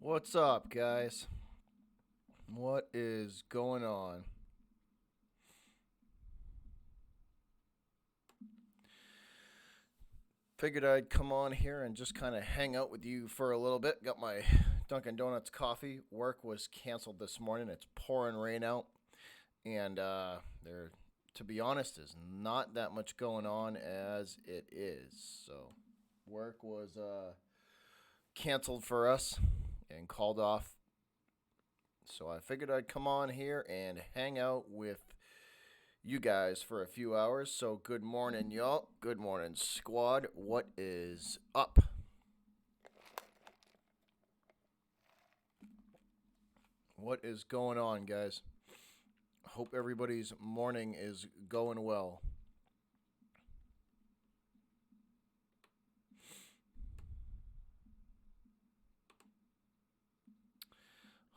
What's up, guys? What is going on? Figured I'd come on here and just kind of hang out with you for a little bit. Got my Dunkin' Donuts coffee. Work was canceled this morning. It's pouring rain out, and there, to be honest, is not that much going on as it is. So, work was canceled for us and called off. So I figured I'd come on here and hang out with you guys for a few hours. So good morning, y'all. Good morning, squad. What is up? What is going on, guys? Hope everybody's morning is going well.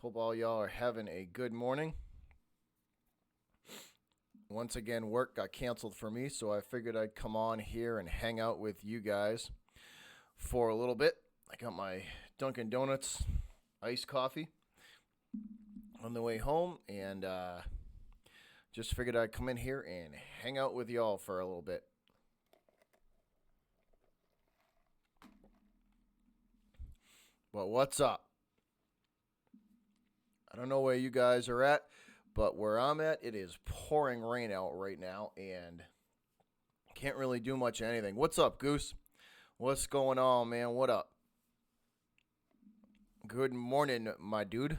Hope all y'all are having a good morning. Once again, work got canceled for me, so I figured I'd come on here and hang out with you guys for a little bit. I got my Dunkin' Donuts iced coffee on the way home, and just figured I'd come in here and hang out with y'all for a little bit. But what's up? I don't know where you guys are at, but where I'm at, it is pouring rain out right now, and can't really do much of anything. What's up, Goose? What's going on, man? What up? Good morning, my dude.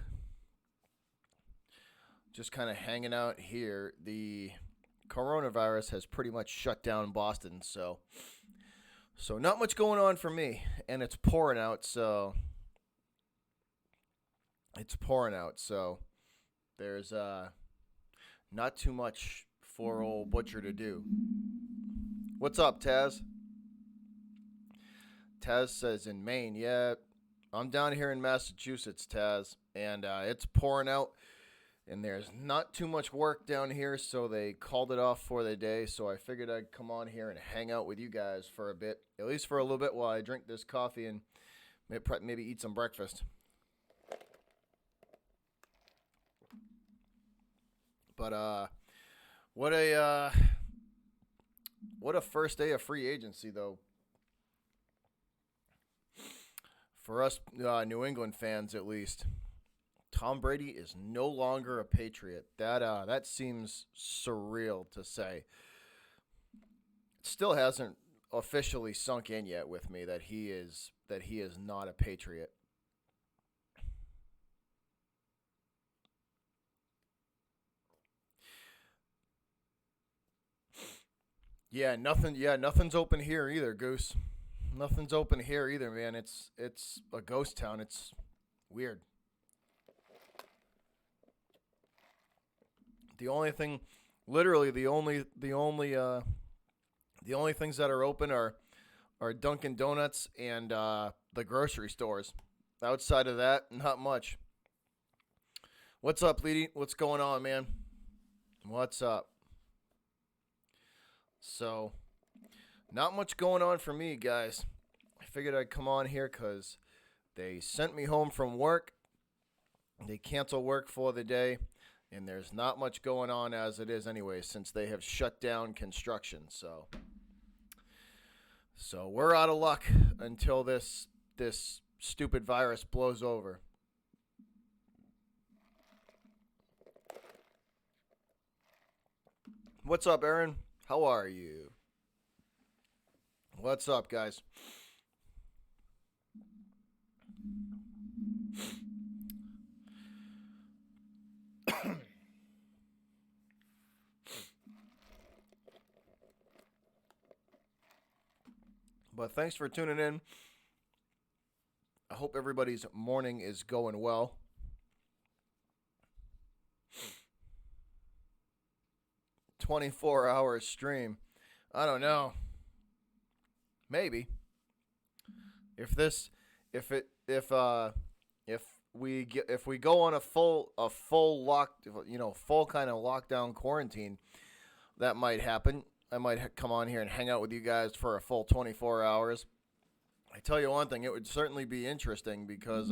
Just kind of hanging out here. The coronavirus has pretty much shut down Boston, so not much going on for me, and it's pouring out, so there's not too much for old Butcher to do. What's up, Taz? Taz says in Maine. Yeah, I'm down here in Massachusetts, Taz, and it's pouring out, and there's not too much work down here, so they called it off for the day. So I figured I'd come on here and hang out with you guys for a bit, at least for a little bit, while I drink this coffee and maybe eat some breakfast. But what a first day of free agency, though, for us New England fans at least. Tom Brady is no longer a Patriot. That seems surreal to say. It still hasn't officially sunk in yet with me that he is not a Patriot. Yeah, nothing. Yeah, nothing's open here either, Goose. Nothing's open here either, man. It's a ghost town. It's weird. The only thing, literally, the only things that are open are Dunkin' Donuts and the grocery stores. Outside of that, not much. What's up, Leedy? What's going on, man? What's up? So, not much going on for me, guys. I figured I'd come on here because they sent me home from work. They cancel work for the day, and there's not much going on as it is anyway, since they have shut down construction. So we're out of luck until this stupid virus blows over. What's up, Aaron? How are you? What's up, guys? But thanks for tuning in. I hope everybody's morning is going well. 24-hour stream. I don't know. Maybe. If this if if we go on a full full kind of lockdown quarantine, that might happen. I might come on here and hang out with you guys for a full 24 hours. I tell you one thing, it would certainly be interesting because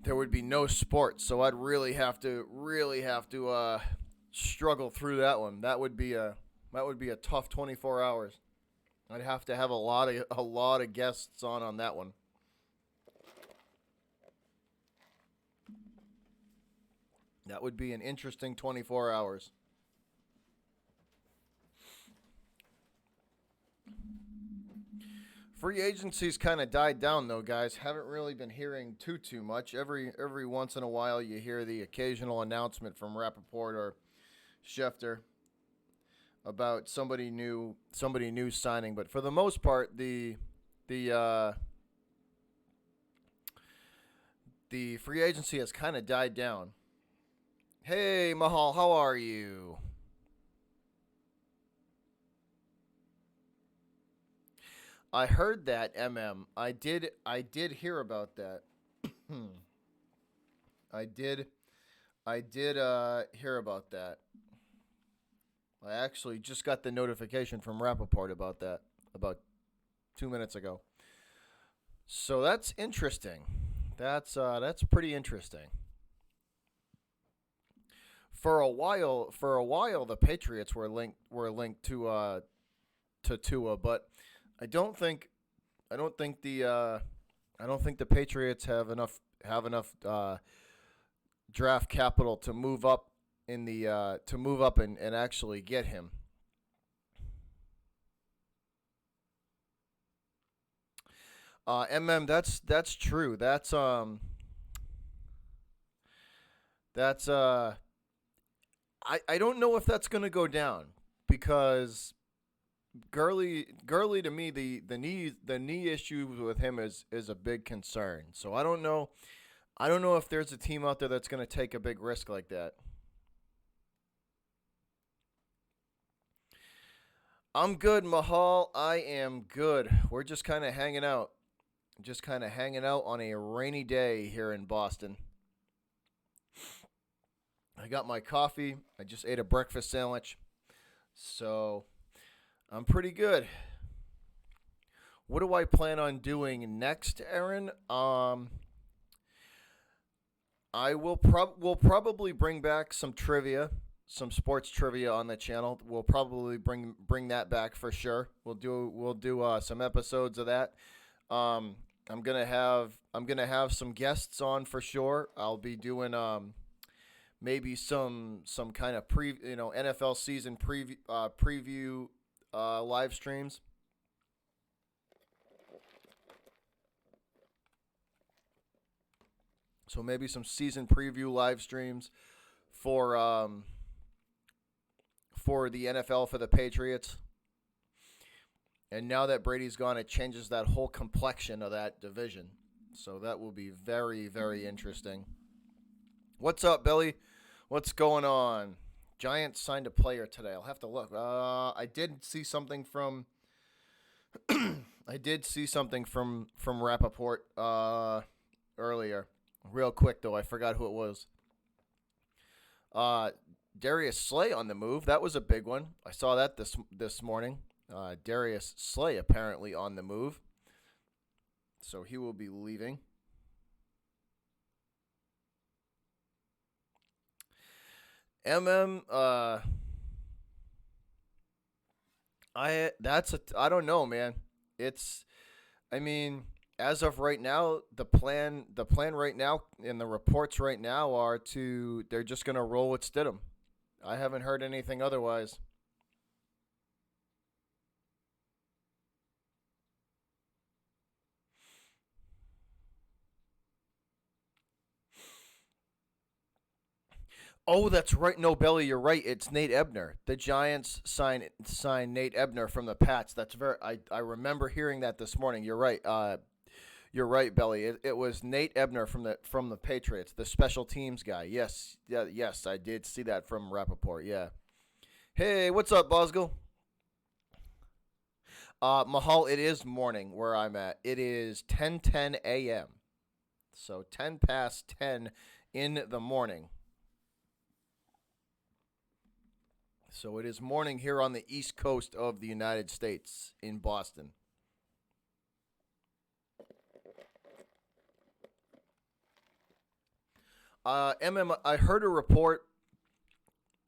there would be no sports. So I'd really have to struggle through that one. That would be a tough 24 hours. I'd have to have a lot of guests on that one. That would be an interesting 24 hours. Free agency's kind of died down though, guys. Haven't really been hearing too much. Every once in a while, you hear the occasional announcement from Rappaport or Schefter about somebody new signing. But for the most part, the the free agency has kind of died down. Hey, Mahal, how are you? I heard that, I did hear about that. I did I did hear about that. I actually just got the notification from Rappaport about that about 2 minutes ago. So that's interesting. That's pretty interesting. For a while, the Patriots were linked to Tua, but I don't think I don't think the I don't think the Patriots have enough draft capital to move up in the to move up and actually get him. That's true. That's I don't know if that's gonna go down because Gurley to me the knee issues with him is a big concern. So I don't know if there's a team out there that's gonna take a big risk like that. I'm good, Mahal. I am good. We're just kind of hanging out. Just kind of hanging out on a rainy day here in Boston. I got my coffee. I just ate a breakfast sandwich. So I'm pretty good. What do I plan on doing next, Aaron? I will probably bring back some trivia, some sports trivia on the channel. We'll probably bring that back for sure. We'll do some episodes of that. Um, I'm gonna have some guests on for sure. I'll be doing maybe some kind of NFL season preview live streams. So maybe some season preview live streams for for the NFL for the Patriots. And now that Brady's gone, it changes that whole complexion of that division. So that will be very interesting. What's up, Billy? What's going on? Giants signed a player today. I'll have to look. I did see something from I did see something from Rappaport earlier. Real quick though, I forgot who it was. Uh, Darius Slay on the move. That was a big one. I saw that this morning. Darius Slay apparently on the move, so he will be leaving. MM, I don't know, man. It's I mean, as of right now, the plan right now and the reports right now are they're just gonna roll with Stidham. I haven't heard anything otherwise. Oh, that's right. No, Belly, you're right. It's Nate Ebner. The Giants signed Nate Ebner from the Pats. That's very. I remember hearing that this morning. You're right. You're right, Belly. It was Nate Ebner from the Patriots, the special teams guy. Yes, yeah, yes, I did see that from Rappaport. Yeah. Hey, what's up, Bosco? Mahal, it is morning where I'm at. It is 10:10 a.m. So 10 past 10 in the morning. So it is morning here on the East Coast of the United States in Boston. I heard a report.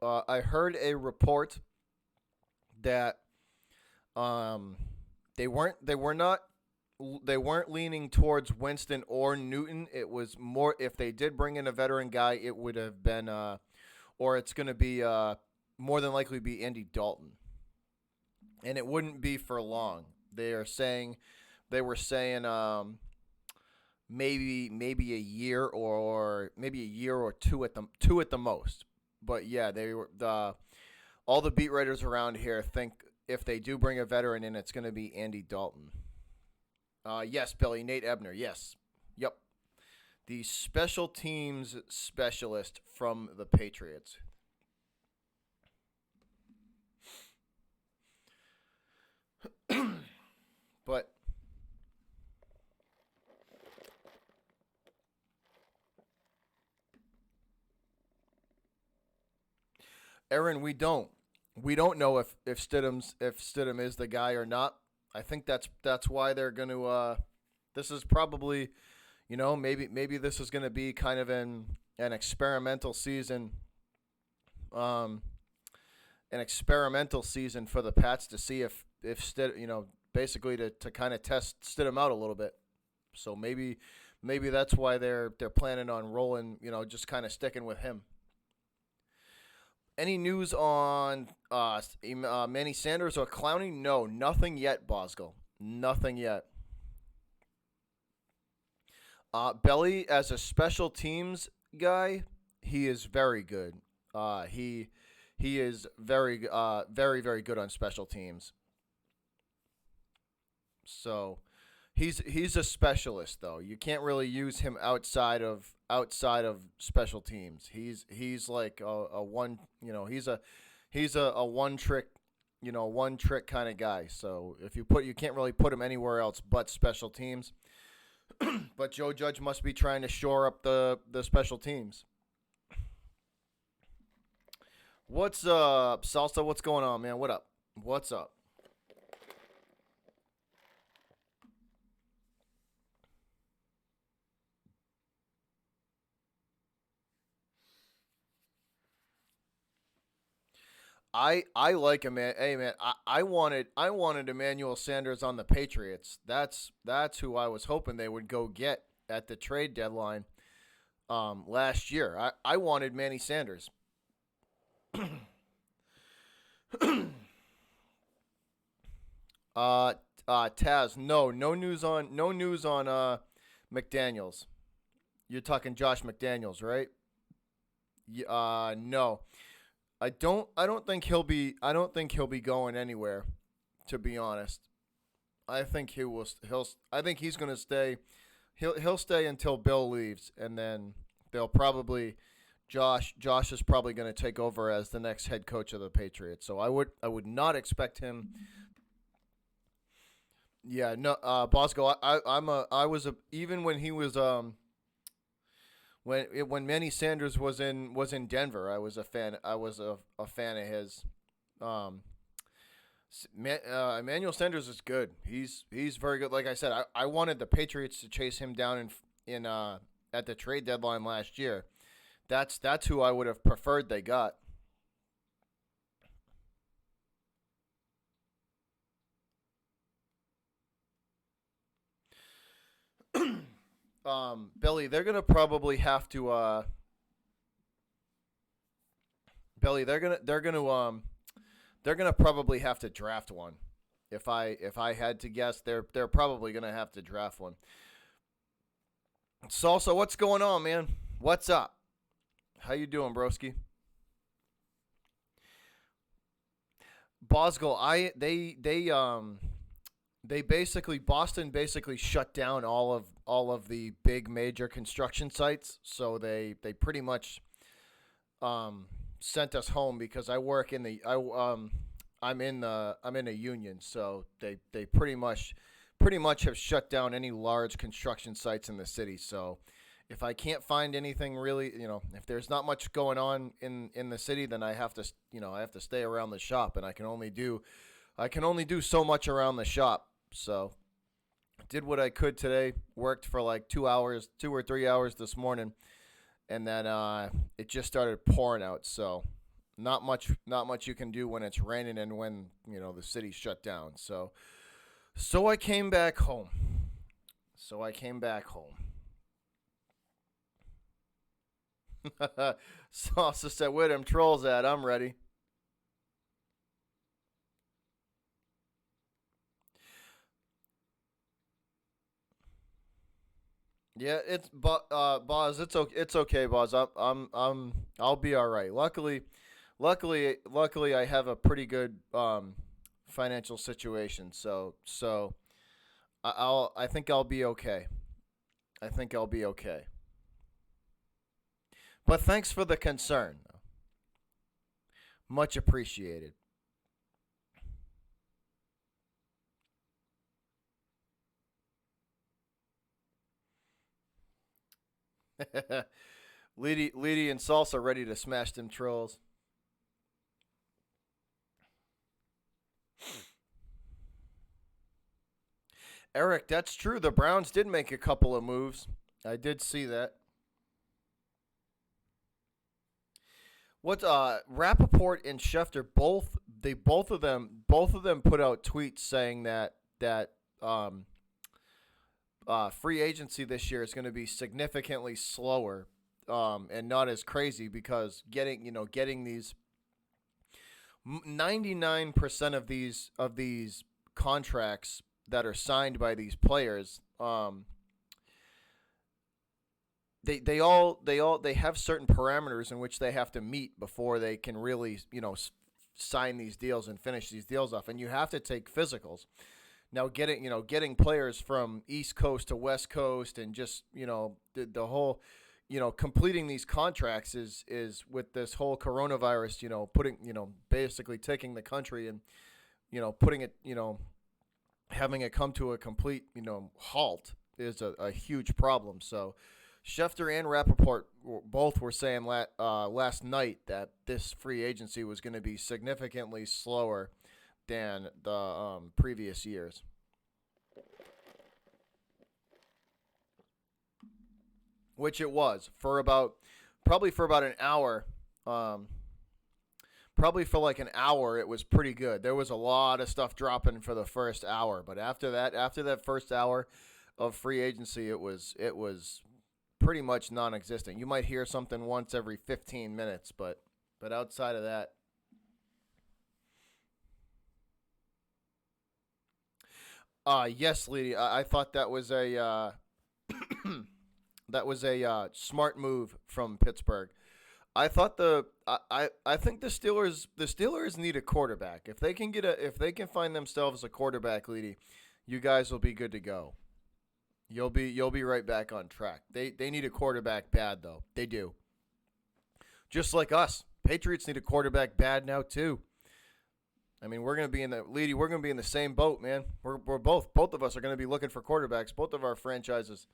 I heard a report that um, they were not they weren't leaning towards Winston or Newton. It was more if they did bring in a veteran guy, it would have been or it's going to be more than likely be Andy Dalton, and it wouldn't be for long. They were saying maybe a year or maybe a year or two at the most. But yeah, they were all the beat writers around here think if they do bring a veteran in, it's going to be Andy Dalton. Yes, Billy, Nate Ebner. Yes, yep, the special teams specialist from the Patriots. But Aaron, we don't know if Stidham is the guy or not. I think that's why they're going to. This is probably, maybe this is going to be kind of an experimental season. Um, an experimental season for the Pats to see if basically to kind of test Stidham out a little bit. So maybe that's why they're planning on rolling. Just kind of sticking with him. Any news on Manny Sanders or Clowney? No, nothing yet, Bosco. Nothing yet. Belly as a special teams guy, he is very good. He is very good on special teams. So he's a specialist though. You can't really use him outside of special teams. He's like a one he's a one trick kind of guy. So if you can't really put him anywhere else but special teams. But Joe Judge must be trying to shore up the special teams. What's up, Salsa? What's going on, man? What up? What's up? I like him, man. Hey, man, I wanted Emmanuel Sanders on the Patriots. That's who I was hoping they would go get at the trade deadline last year. I wanted Manny Sanders. uh Taz, no news on McDaniels. You're talking Josh McDaniels, right? No. I don't think he'll be going anywhere, to be honest. I think I think he's going to stay. He'll stay until Bill leaves, and then they'll probably Josh is probably going to take over as the next head coach of the Patriots. So I would not expect him. Yeah, no, Bosco. I was even when he was when Manny Sanders was in Denver, I was a fan. I was a fan of his. Um, Emmanuel Sanders is good. He's very good. Like I said, I wanted the Patriots to chase him down in at the trade deadline last year. That's who I would have preferred they got. Billy, they're gonna probably have to. Billy, they're gonna probably have to draft one. If I had to guess, they're probably gonna have to draft one. Salsa, what's going on, man? What's up? How you doing, broski? Bosco, they basically Boston basically shut down all of the big major construction sites, so they pretty much sent us home because I work in the I'm in a union, so they pretty much have shut down any large construction sites in the city. So if I can't find anything really, if there's not much going on in the city, then I have to stay around the shop, and I can only do so much around the shop. So did what I could today. Worked for like 2 hours, 2 or 3 hours this morning, and then it just started pouring out. So not much you can do when it's raining and when the city's shut down. So I came back home. So I came back home. Salsa said, "Where them trolls at? I'm ready." Yeah, Boz, it's okay, Boz. I'll be all right. Luckily, I have a pretty good financial situation. So I think I'll be okay. I think I'll be okay. But thanks for the concern. Much appreciated. Lady and Salsa ready to smash them trolls. Eric, that's true. The Browns did make a couple of moves. I did see that. What Rappaport and Schefter both of them put out tweets saying that um, free agency this year is going to be significantly slower and not as crazy because getting these 99% of these contracts that are signed by these players, they have certain parameters in which they have to meet before they can really sign these deals and finish these deals off, and you have to take physicals. Now getting players from East Coast to West Coast and just the whole completing these contracts is with this whole coronavirus, putting basically taking the country and putting it having it come to a complete halt is a huge problem. So Schefter and Rappaport both were saying last night that this free agency was going to be significantly slower than the previous years, which it was for about probably for about an hour. Um, Probably for like an hour, it was pretty good. There was a lot of stuff dropping for the first hour, but after that first hour of free agency, it was pretty much non-existent. You might hear something once every 15 minutes, but outside of that, yes, Lee, I thought that was a smart move from Pittsburgh. I thought I think the Steelers need a quarterback. If they can find themselves a quarterback, Leady, you guys will be good to go. You'll be right back on track. They need a quarterback bad though. They do. Just like us. Patriots need a quarterback bad now too. I mean, we're gonna be in the Leady. We're gonna be in the same boat, man. We're both of us are gonna be looking for quarterbacks. Both of our franchises.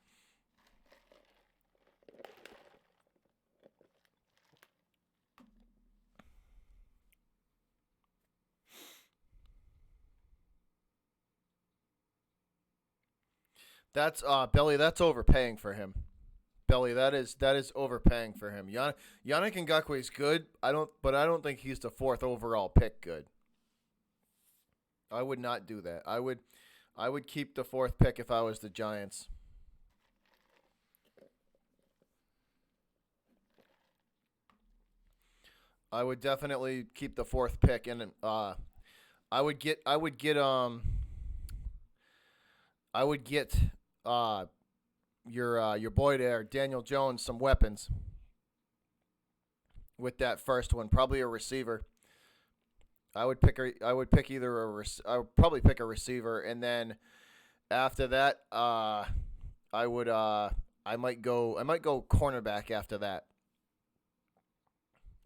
That's Belly. That's overpaying for him. Belly. That is overpaying for him. Yannick Ngakwe is good. I don't think he's the fourth overall pick. Good. I would not do that. I would keep the fourth pick if I was the Giants. I would definitely keep the fourth pick, and I would get uh your boy there, Daniel Jones, some weapons with that first one. Probably a receiver. I would pick either I would probably pick a receiver, and then after that, I might go cornerback after that.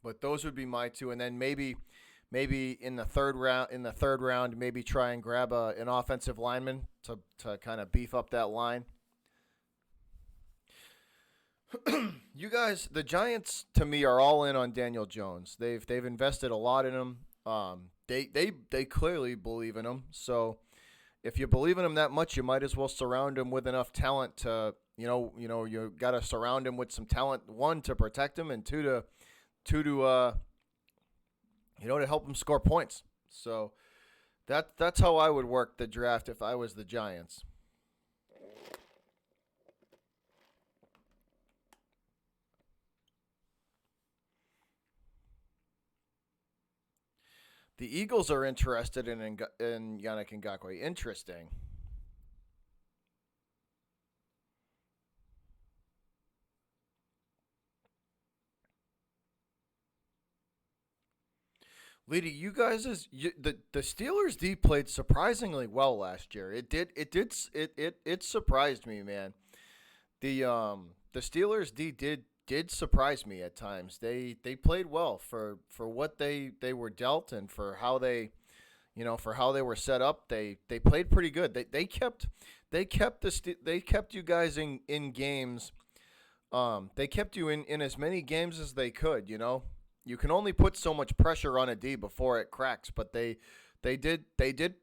But those would be my two, and then maybe in the third round, maybe try and grab an offensive lineman to kind of beef up that line. You guys, the Giants to me are all in on Daniel Jones. They've invested a lot in him. They clearly believe in him. So if you believe in him that much, you might as well surround him with enough talent You got to surround him with some talent. One, to protect him, and two to help him score points. So that's how I would work the draft if I was the Giants. The Eagles are interested in Yannick Ngakwe. Interesting. Lady, the Steelers D played surprisingly well last year. It surprised me, man. The Steelers D did surprise me at times. They played well for what they were dealt, and for how they were set up. They played pretty good. They kept you guys in games. They kept you in as many games as they could. You can only put so much pressure on a D before it cracks, but they did they did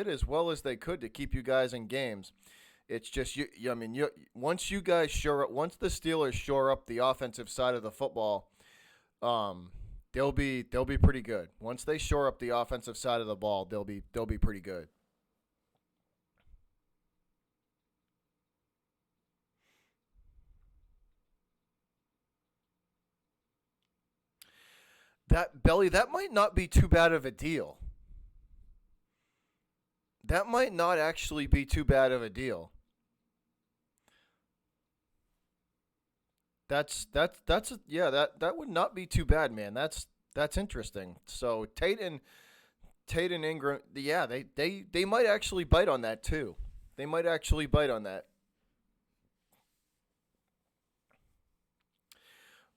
as well as they could to keep you guys in games. It's just I mean, once the Steelers shore up the offensive side of the football, um, they'll be pretty good. Once they shore up the offensive side of the ball, they'll be pretty good. That might not be too bad of a deal. That might not actually be too bad of a deal. Yeah, that would not be too bad, man. That's interesting. So Tate and Ingram, yeah, they might actually bite on that too. They might actually bite on that.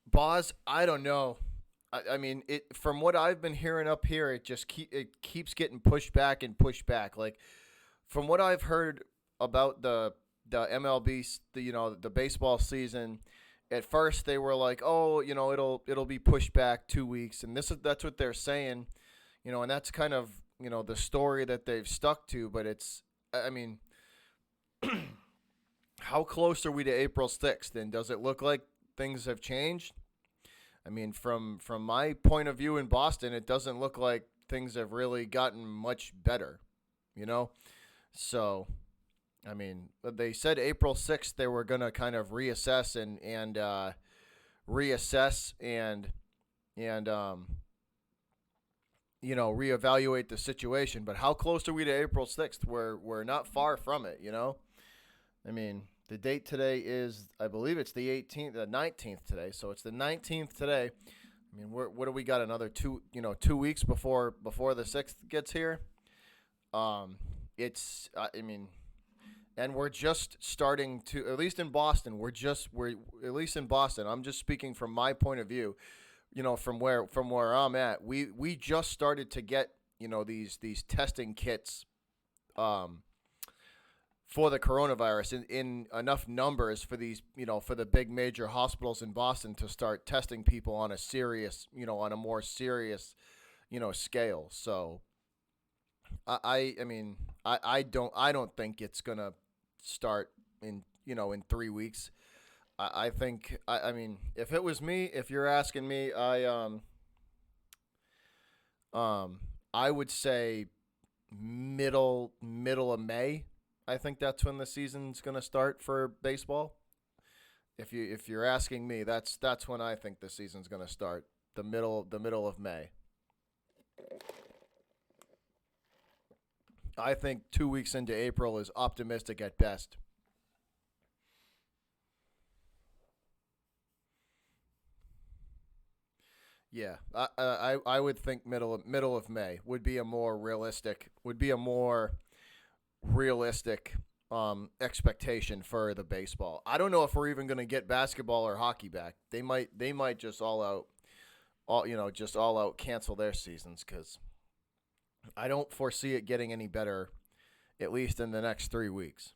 Boz, I don't know. I mean, it from what I've been hearing up here, it keeps getting pushed back and pushed back. Like from what I've heard about the MLB, the baseball season, at first they were like, oh, it'll be pushed back 2 weeks, and that's what they're saying, and that's kind of the story that they've stuck to. But I mean, how close are we to April 6th? And does it look like things have changed? I mean, from my point of view in Boston, it doesn't look like things have really gotten much better, you know? So, I mean, they said April 6th they were going to kind of reassess and reassess and reevaluate the situation. But how close are we to April 6th? We're not far from it. I mean, the date today is, I believe it's the 18th, the 19th today. So it's the 19th today. I mean, what do we got? Another 2 weeks before the 6th gets here. I mean, and we're just starting to, at least in Boston, we're at least in Boston. I'm just speaking from my point of view. From where I'm at, we just started to get these testing kits. Um, for the coronavirus in enough numbers for these, for the big major hospitals in Boston to start testing people on a more serious, scale. So I mean, I don't think it's gonna start in 3 weeks. I think I mean, if it was me, if you're asking me, um I would say middle of May. I think that's when the season's going to start for baseball. If you're asking me, that's when I think the season's going to start. The middle of May. I think 2 weeks into April is optimistic at best. Yeah, I would think middle of May would be a more realistic expectation for the baseball. I don't know if we're even going to get basketball or hockey back. They might just all out cancel their seasons, because I don't foresee it getting any better, at least in the next 3 weeks.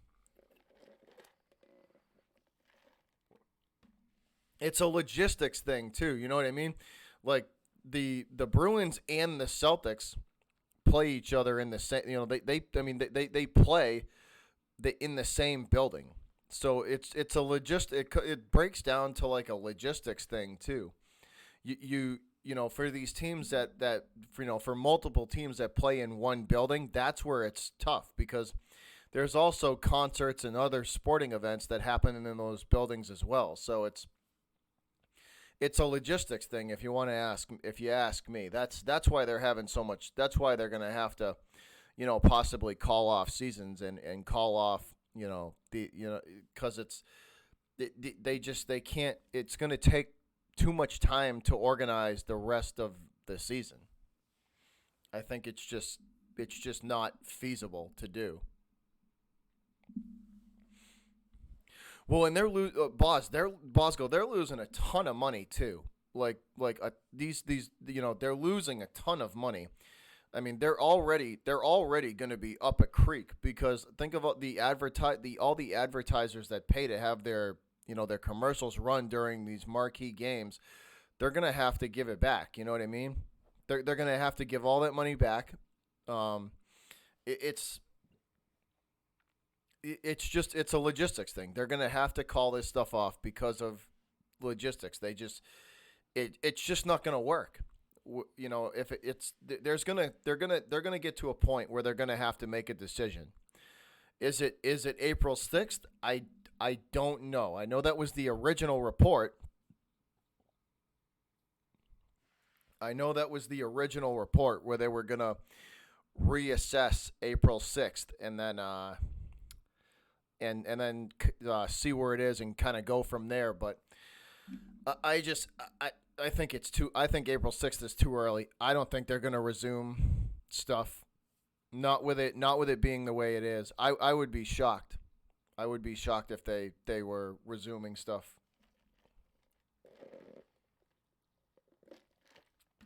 It's a logistics thing too. You know what I mean? Like the Bruins and the Celtics play each other in the same. They I mean they play in the same building. So it's a it breaks down to like a logistics thing too. For these teams for multiple teams that play in one building, that's where it's tough because there's also concerts and other sporting events that happen in those buildings as well. So it's a logistics thing if you ask me. That's why they're having so much. That's why they're going to have to possibly call off seasons and call off because they can't. It's going to take too much time to organize the rest of the season. I think it's just not feasible to do. Well, and they're Bosco. They're losing a ton of money too. These they're losing a ton of money. I mean, they're already going to be up a creek because think about the all the advertisers that pay to have their commercials run during these marquee games. They're going to have to give it back. You know what I mean? They're going to have to give all that money back. Um, it, it's it's a logistics thing. They're going to have to call this stuff off because of logistics. It's just not going to work. If it's there's gonna they're gonna get to a point where they're gonna have to make a decision. Is it April 6th? I don't know. I know that was the original report. I know that was the original report where they were gonna reassess April 6th and then see where it is and kind of go from there. But I just I think it's too. I think April 6th is too early. I don't think they're gonna resume stuff. Not with it being the way it is. I would be shocked. I would be shocked if they were resuming stuff.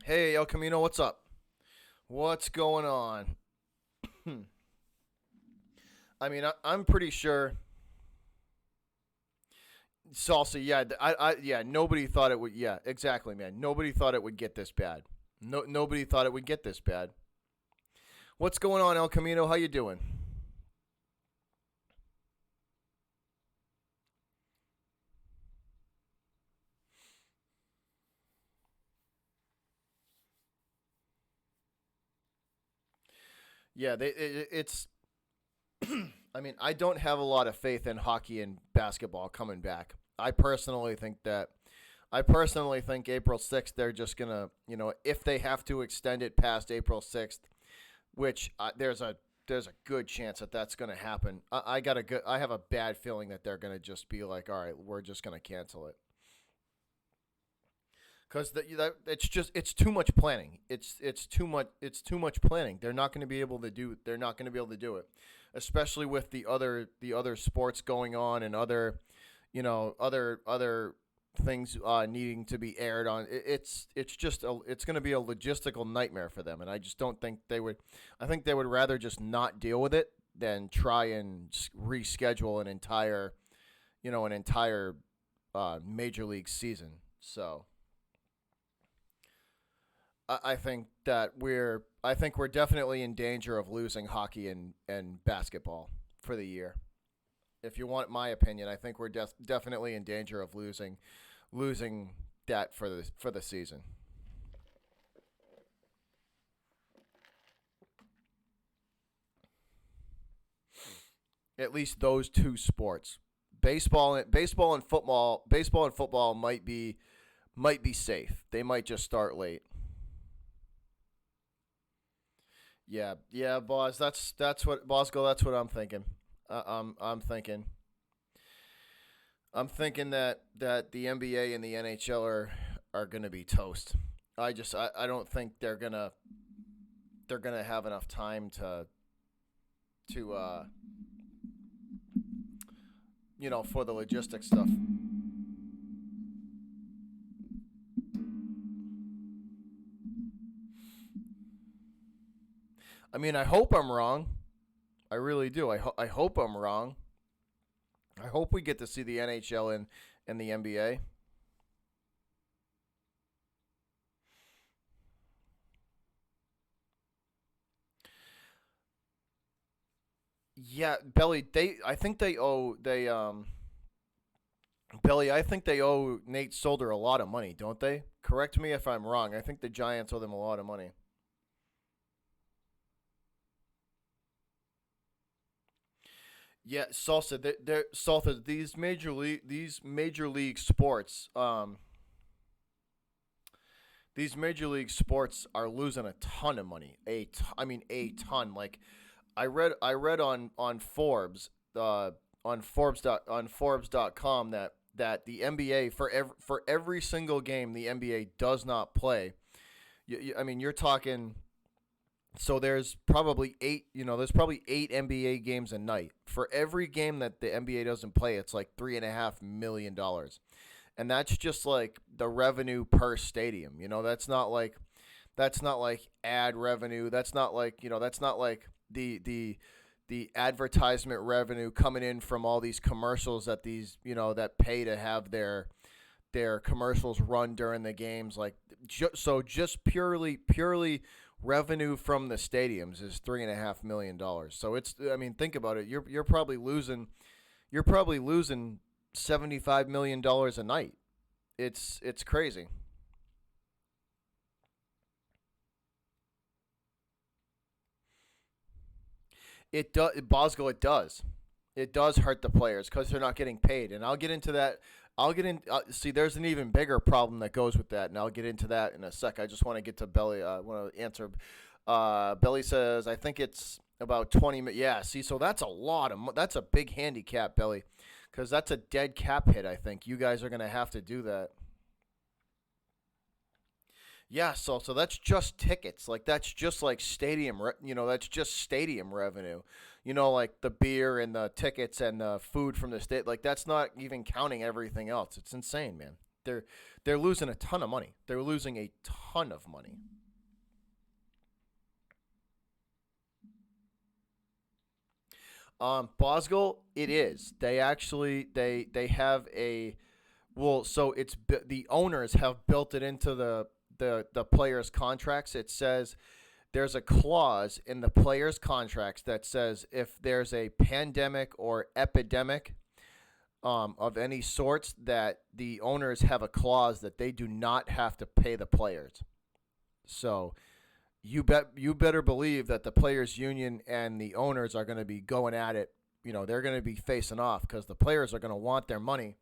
Hey El Camino, what's up? What's going on? I mean, I'm pretty sure Salsa. Yeah, yeah. Nobody thought it would. Yeah, exactly, man. Nobody thought it would get this bad. Nobody thought it would get this bad. What's going on, El Camino? How you doing? Yeah, it's. I mean, I don't have a lot of faith in hockey and basketball coming back. I personally think April 6th they're just gonna, if they have to extend it past April 6th, which there's a good chance that that's gonna happen. I have a bad feeling that they're gonna just be like, all right, we're just gonna cancel it because it's too much planning. It's too much planning. They're not going to be able to do it, especially with the other sports going on and other things needing to be aired on. It's going to be a logistical nightmare for them, and I just don't think they would. I think they would rather just not deal with it than try and reschedule an entire major league season. So I think we're definitely in danger of losing hockey and basketball for the year. If you want my opinion, I think we're definitely in danger of losing that for the season. At least those two sports. Baseball and football might be safe. They might just start late. Yeah, yeah, boss. That's what Bosco. That's what I'm thinking. I'm thinking that the NBA and the NHL are gonna be toast. I don't think they're gonna have enough time to for the logistics stuff. I mean, I hope I'm wrong. I really do. I hope I'm wrong. I hope we get to see the NHL and the NBA. Yeah, Belly. I think they owe. Belly. I think they owe Nate Solder a lot of money, don't they? Correct me if I'm wrong. I think the Giants owe them a lot of money. Yeah, Salsa. Salsa. These major league sports. These major league sports are losing a ton of money. I mean, a ton. Like I read on Forbes, on Forbes.com that the NBA for every single game the NBA does not play. I mean, you're talking. So there's probably 8 NBA games a night. For every game that the NBA doesn't play, it's like $3.5 million, and that's just like the revenue per stadium. That's not like ad revenue. That's not like the advertisement revenue coming in from all these commercials that pay to have their commercials run during the games. Like, so just purely revenue from the stadiums is $3.5 million. So I mean, think about it. You're probably losing $75 million a night. It's crazy. It does, Bosco. It does hurt the players because they're not getting paid, and I'll get into that. I'll get in. See, there's an even bigger problem that goes with that, and I'll get into that in a sec. I just want to get to Belly. I want to answer. Belly says, I think it's about 20. Yeah. See, so that's a lot of. That's a big handicap, Belly, because that's a dead cap hit. I think you guys are gonna have to do that. Yeah, so that's just tickets. Like, that's just like that's just stadium revenue. Like the beer and the tickets and the food from the state. Like, that's not even counting everything else. It's insane, man. They're they're losing a ton of money. They're losing a ton of money. Bosgal, it is. They have a well, so the owners have built it into the players' contracts. It says there's a clause in the players' contracts that says if there's a pandemic or epidemic of any sorts, that the owners have a clause that they do not have to pay the players. So you better believe that the players' union and the owners are going to be going at it. They're going to be facing off because the players are going to want their money,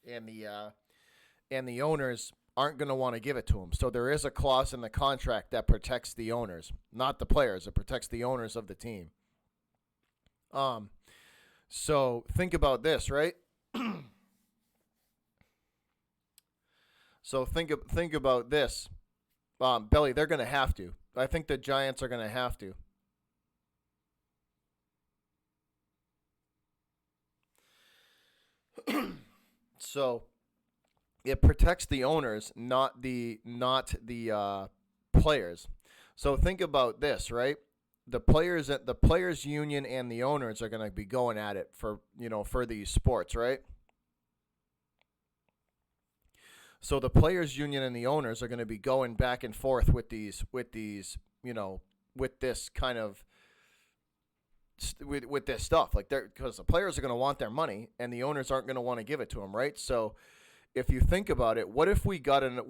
and the owners aren't going to want to give it to them. So there is a clause in the contract that protects the owners, not the players. It protects the owners of the team. Um, so think about this, right? So think about this, Belly. They're going to have to. I think the Giants are going to have to. So it protects the owners, not the players. So think about this, right? The players union and the owners are going to be going at it for these sports, right? So the players union and the owners are going to be going back and forth with these with this kind of with this stuff, like, they're because the players are going to want their money and the owners aren't going to want to give it to them, right? So if you think about it, what if we got a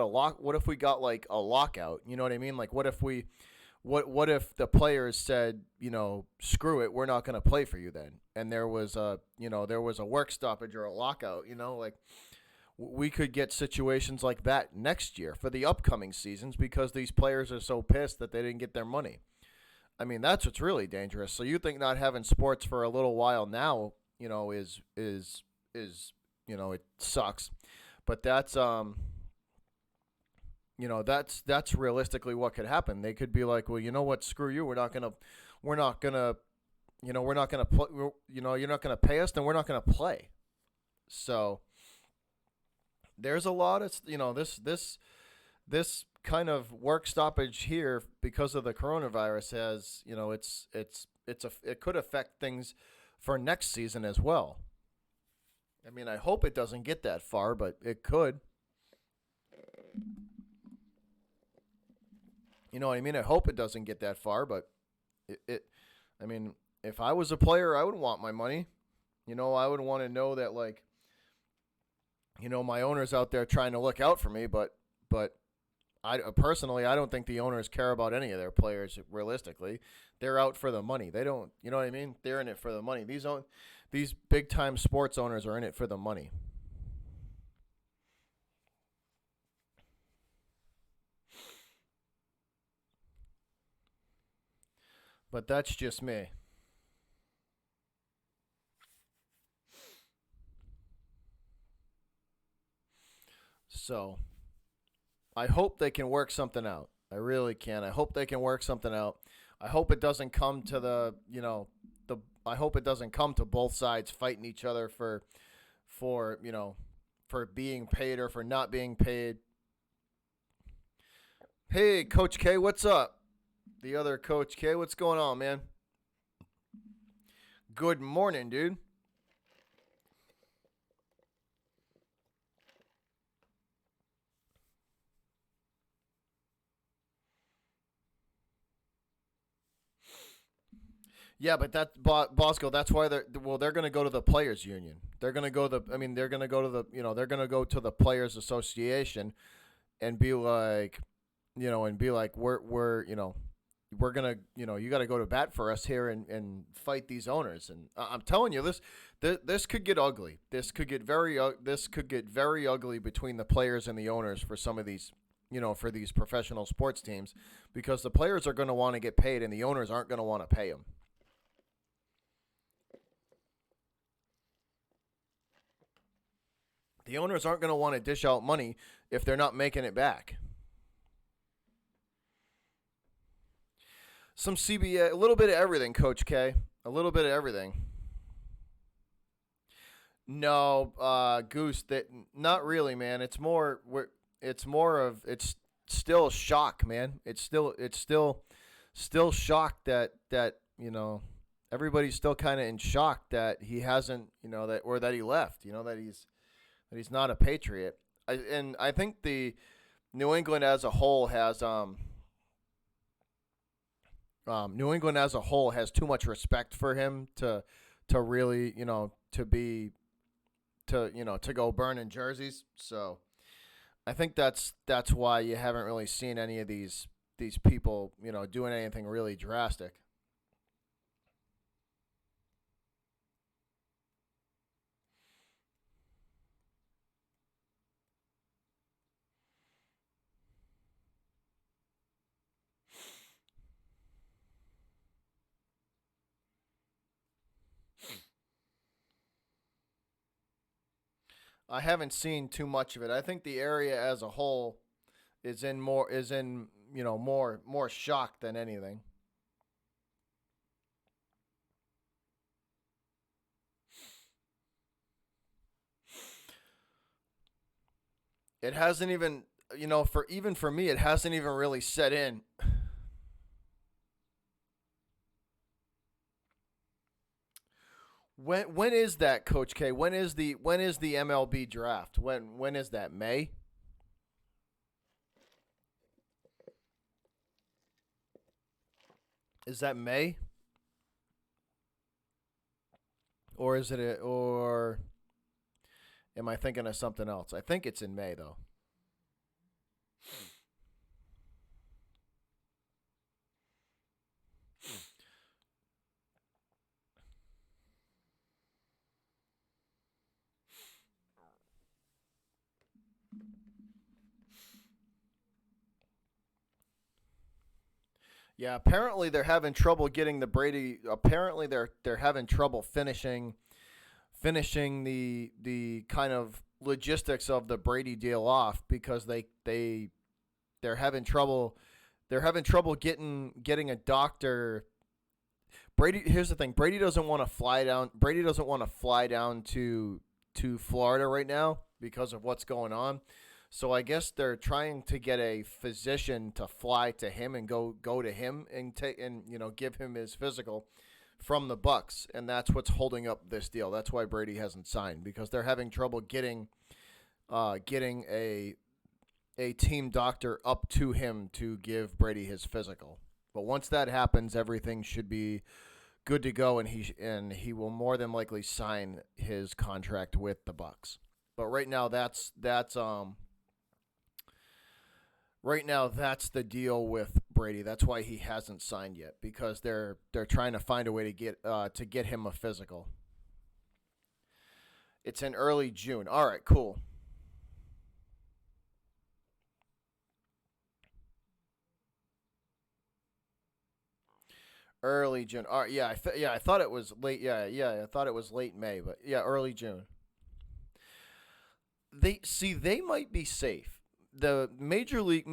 lock what if we got like a lockout? You know what I mean? Like, what if the players said, screw it, we're not going to play for you then, and there was a work stoppage or a lockout, like, we could get situations like that next year for the upcoming seasons because these players are so pissed that they didn't get their money. I mean, that's what's really dangerous. So you think not having sports for a little while now, is it sucks, but that's realistically what could happen. They could be like, well, you know what, screw you, we're not gonna, we're not gonna play, you're not gonna pay us, then we're not gonna play. So there's a lot of this kind of work stoppage here because of the coronavirus has it could affect things for next season as well. I mean, I hope it doesn't get that far, but it could. You know what I mean? I hope it doesn't get that far, but it I mean, if I was a player, I would want my money. You know, I would want to know that, like, you know, my owner's out there trying to look out for me, but I personally, I don't think the owners care about any of their players realistically. They're out for the money. They don't, you know what I mean? They're in it for the money. These big time sports owners are in it for the money. But that's just me. So, I hope they can work something out. I really can. I hope they can work something out. I hope it doesn't come to the I hope it doesn't come to both sides fighting each other for, for being paid or for not being paid. Hey, Coach K, what's up? The other Coach K, what's going on, man? Good morning, dude. Yeah, but Bosco. That's why they're going to go to the players' union. They're going to go they're going to go to they're going to go to the players' association and be like, we're gonna, you got to go to bat for us here and fight these owners. And I'm telling you, this could get ugly. This could get very ugly between the players and the owners for some of these, for these professional sports teams, because the players are going to want to get paid and the owners aren't going to want to pay them. The owners aren't going to want to dish out money if they're not making it back. Some CBA, a little bit of everything, Coach K. A little bit of everything. No, Goose. That not really, man. It's more of it's still shock, man. Still shock that everybody's still kind of in shock that he hasn't, that he left. That he's not a Patriot. And I think the New England as a whole has too much respect for him to really, to be to go burning jerseys. So I think that's why you haven't really seen any of these people, doing anything really drastic. I haven't seen too much of it. I think the area as a whole is in more shock than anything. It hasn't even, for me, it hasn't even really set in. When is that, Coach K? When is the MLB draft? When is that? May? Is that May, or or am I thinking of something else? I think it's in May though. Yeah, apparently they're having trouble getting the Brady. Apparently they're having trouble finishing the kind of logistics of the Brady deal off because they're having trouble getting a doctor. Brady, here's the thing. Brady doesn't want to fly down. Brady doesn't want to fly down to Florida right now because of what's going on. So I guess they're trying to get a physician to fly to him and go to him and take and give him his physical from the Bucks, and that's what's holding up this deal. That's why Brady hasn't signed, because they're having trouble getting a a team doctor up to him to give Brady his physical. But once that happens, everything should be good to go, and he will more than likely sign his contract with the Bucks. But right now that's the deal with Brady. That's why he hasn't signed yet, because they're trying to find a way to get him a physical. It's in early June. All right, cool. Early June. All right, yeah, I thought it was late. Yeah, I thought it was late May, but yeah, early June. They might be safe. The major league,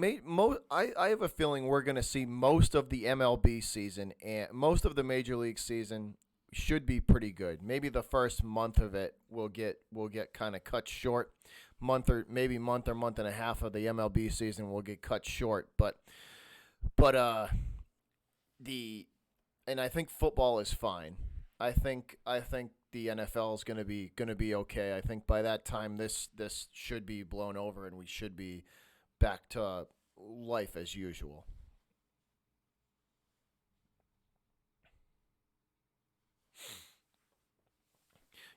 I have a feeling we're going to see most of the MLB season and most of the major league season should be pretty good. Maybe the first month of it will get kind of cut short. Month and a half of the MLB season will get cut short, but the and I think football is fine. I think the NFL is gonna be okay. I think by that time this should be blown over and we should be back to life as usual.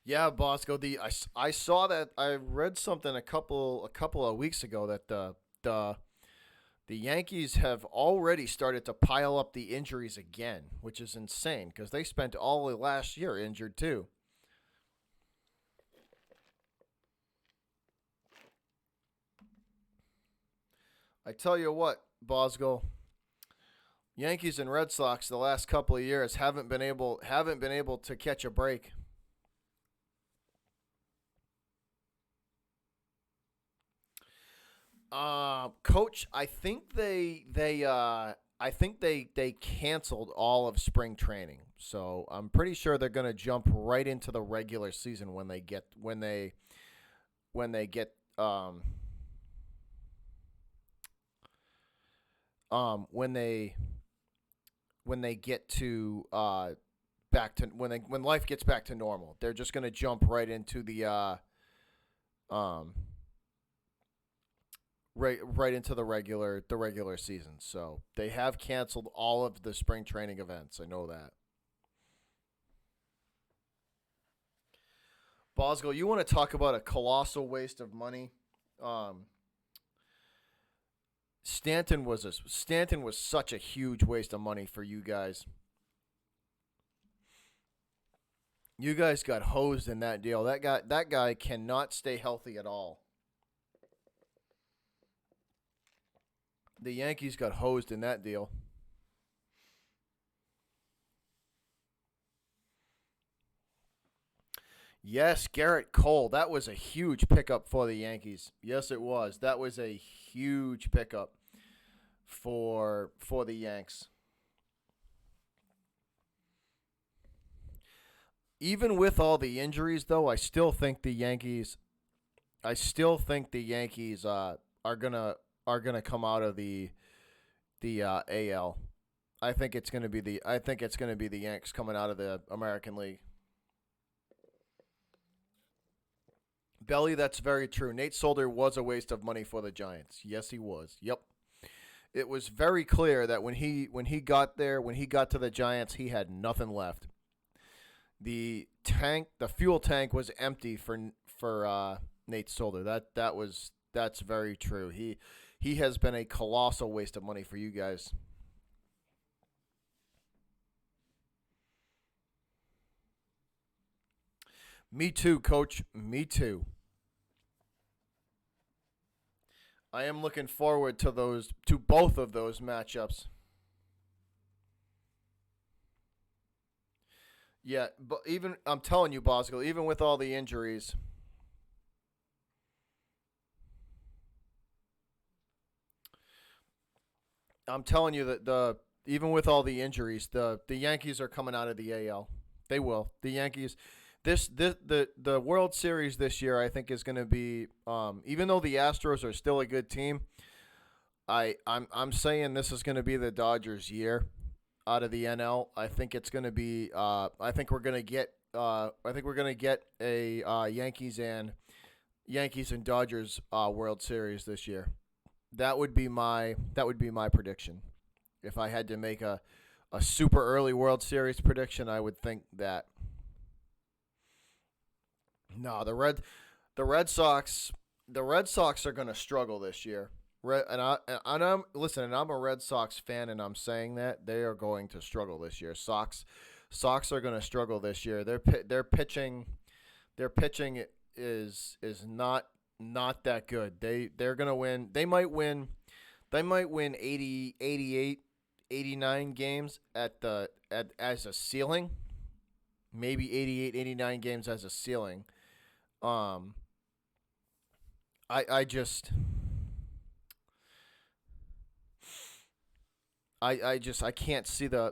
Yeah, Bosco. I saw that. I read something a couple of weeks ago that the Yankees have already started to pile up the injuries again, which is insane because they spent all of last year injured too. I tell you what, Bosco, Yankees and Red Sox the last couple of years haven't been able to catch a break. Coach, I think they canceled all of spring training, so I'm pretty sure they're gonna jump right into the regular season when they when they get to back to when life gets back to normal. They're just gonna jump um right into the regular season. So they have canceled all of the spring training events. I know that. Bosco, you want to talk about a colossal waste of money? Um, Stanton was such a huge waste of money for you guys. You guys got hosed in that deal. That guy cannot stay healthy at all. The Yankees got hosed in that deal. Yes, Garrett Cole. That was a huge pickup for the Yankees. Yes, it was. That was a huge pickup for the Yanks. Even with all the injuries, though, I still think the Yankees are gonna come out of the AL. I think it's gonna be the Yanks coming out of the American League. Belly, that's very true. Nate Solder was a waste of money for the Giants. Yes, he was. Yep. It was very clear that when he got to the Giants, he had nothing left. The fuel tank was empty for Nate Solder. That's very true. He has been a colossal waste of money for you guys. Me too, coach. Me too. I am looking forward to both of those matchups. Yeah, but even I'm telling you, Bosco, even with all the injuries, I'm telling you that the even with all the injuries, the Yankees are coming out of the AL. They will. The Yankees the World Series this year I think is going to be even though the Astros are still a good team, I'm saying this is going to be the Dodgers year out of the NL. I think it's going to be I think we're going to get a Yankees and Dodgers World Series this year. that would be my prediction. If I had to make a super early World Series prediction, I would think that no, the Red Sox are going to struggle this year. And I'm listen, and I'm a Red Sox fan, and I'm saying that they are going to struggle this year. Sox are going to struggle this year. Their pitching is not that good. They're going to win. They might win 80, 88, 89 games as a ceiling. Maybe 88, 89 games as a ceiling. Um, I just I can't see they're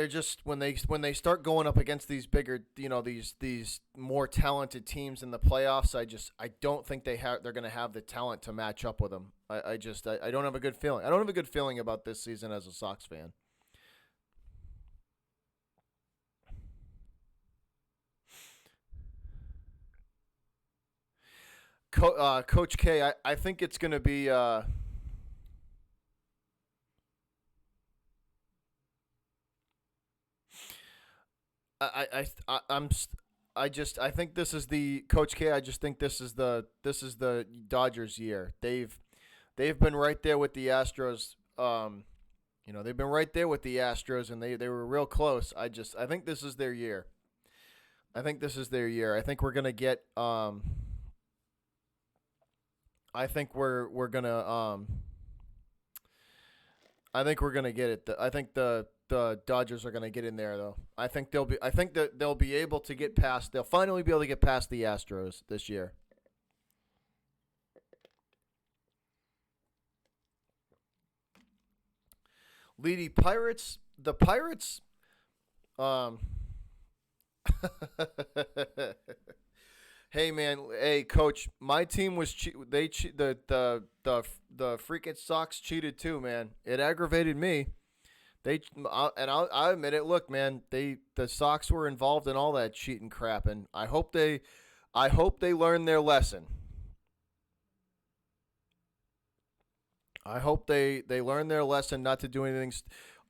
just when they start going up against these bigger, these more talented teams in the playoffs. I don't think they're going to have the talent to match up with them. I don't have a good feeling. I don't have a good feeling about this season as a Sox fan. Coach K, I think it's going to be I'm I think this is the Coach K. I just think this is the Dodgers year. They've been right there with the Astros. They've been right there with the Astros, and they were real close. I think this is their year. I think this is their year. I think we're gonna get. I think we're gonna. I think we're gonna get it. I think the Dodgers are gonna get in there though. I think that they'll be able to get past. They'll finally be able to get past the Astros this year. Lady Pirates. The Pirates. Um. Hey man, hey coach, my team was the freaking Sox cheated too, man. It aggravated me. I admit it. Look, man, the Sox were involved in all that cheating crap, and I hope they learn their lesson. I hope they learn their lesson not to do anything.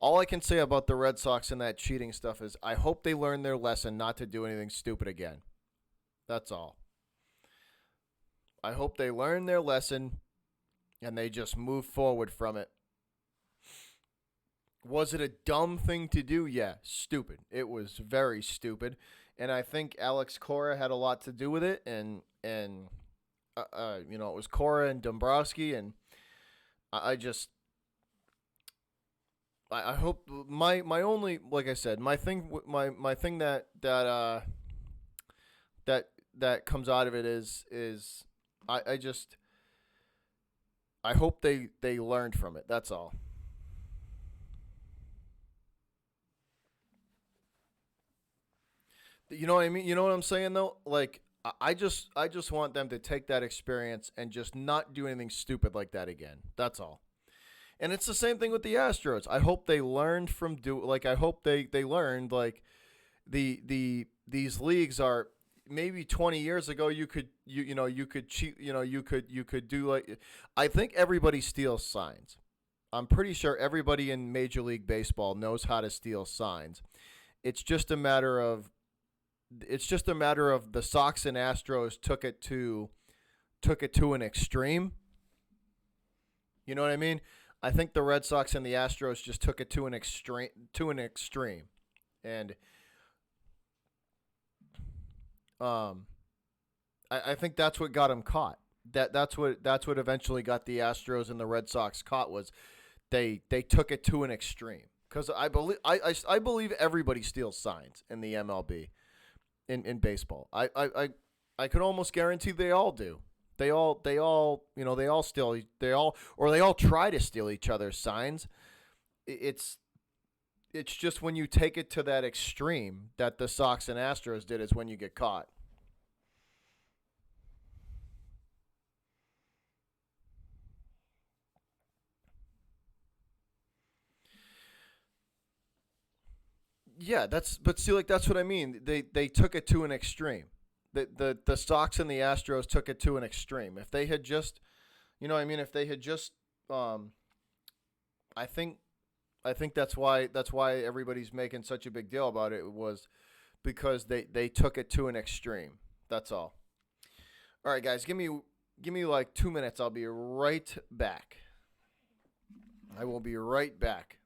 All I can say about the Red Sox and that cheating stuff is I hope they learn their lesson not to do anything stupid again. That's all. I hope they learn their lesson and they just move forward from it. Was it a dumb thing to do? Yeah, stupid. It was very stupid, and I think Alex Cora had a lot to do with it, and it was Cora and Dombrowski, and I just I hope my only like I said my thing that that comes out of it is I just I hope they learned from it. That's all. You know what I mean? You know what I'm saying though? Like I just want them to take that experience and just not do anything stupid like that again. That's all. And it's the same thing with the Astros. I hope they learned from do like I hope they learned like these leagues are maybe 20 years ago you could cheat, you could do like I think everybody steals signs. I'm pretty sure everybody in Major League Baseball knows how to steal signs. It's just a matter of the Sox and Astros took it to an extreme. You know what I mean? I think the Red Sox and the Astros just took it to an extreme, and um, I think that's what got them caught. That's what eventually got the Astros and the Red Sox caught was they took it to an extreme. Because I believe everybody steals signs in the MLB in baseball. I could almost guarantee they all do. They all steal they all try to steal each other's signs. It's it's just when you take it to that extreme that the Sox and Astros did is when you get caught. Yeah, that's but see like that's what I mean. They took it to an extreme. The Sox and the Astros took it to an extreme. If they had just, if they had just, um, I think I think that's why everybody's making such a big deal about it was because they took it to an extreme. That's all. All right, guys, give me like 2 minutes. I'll be right back. I will be right back.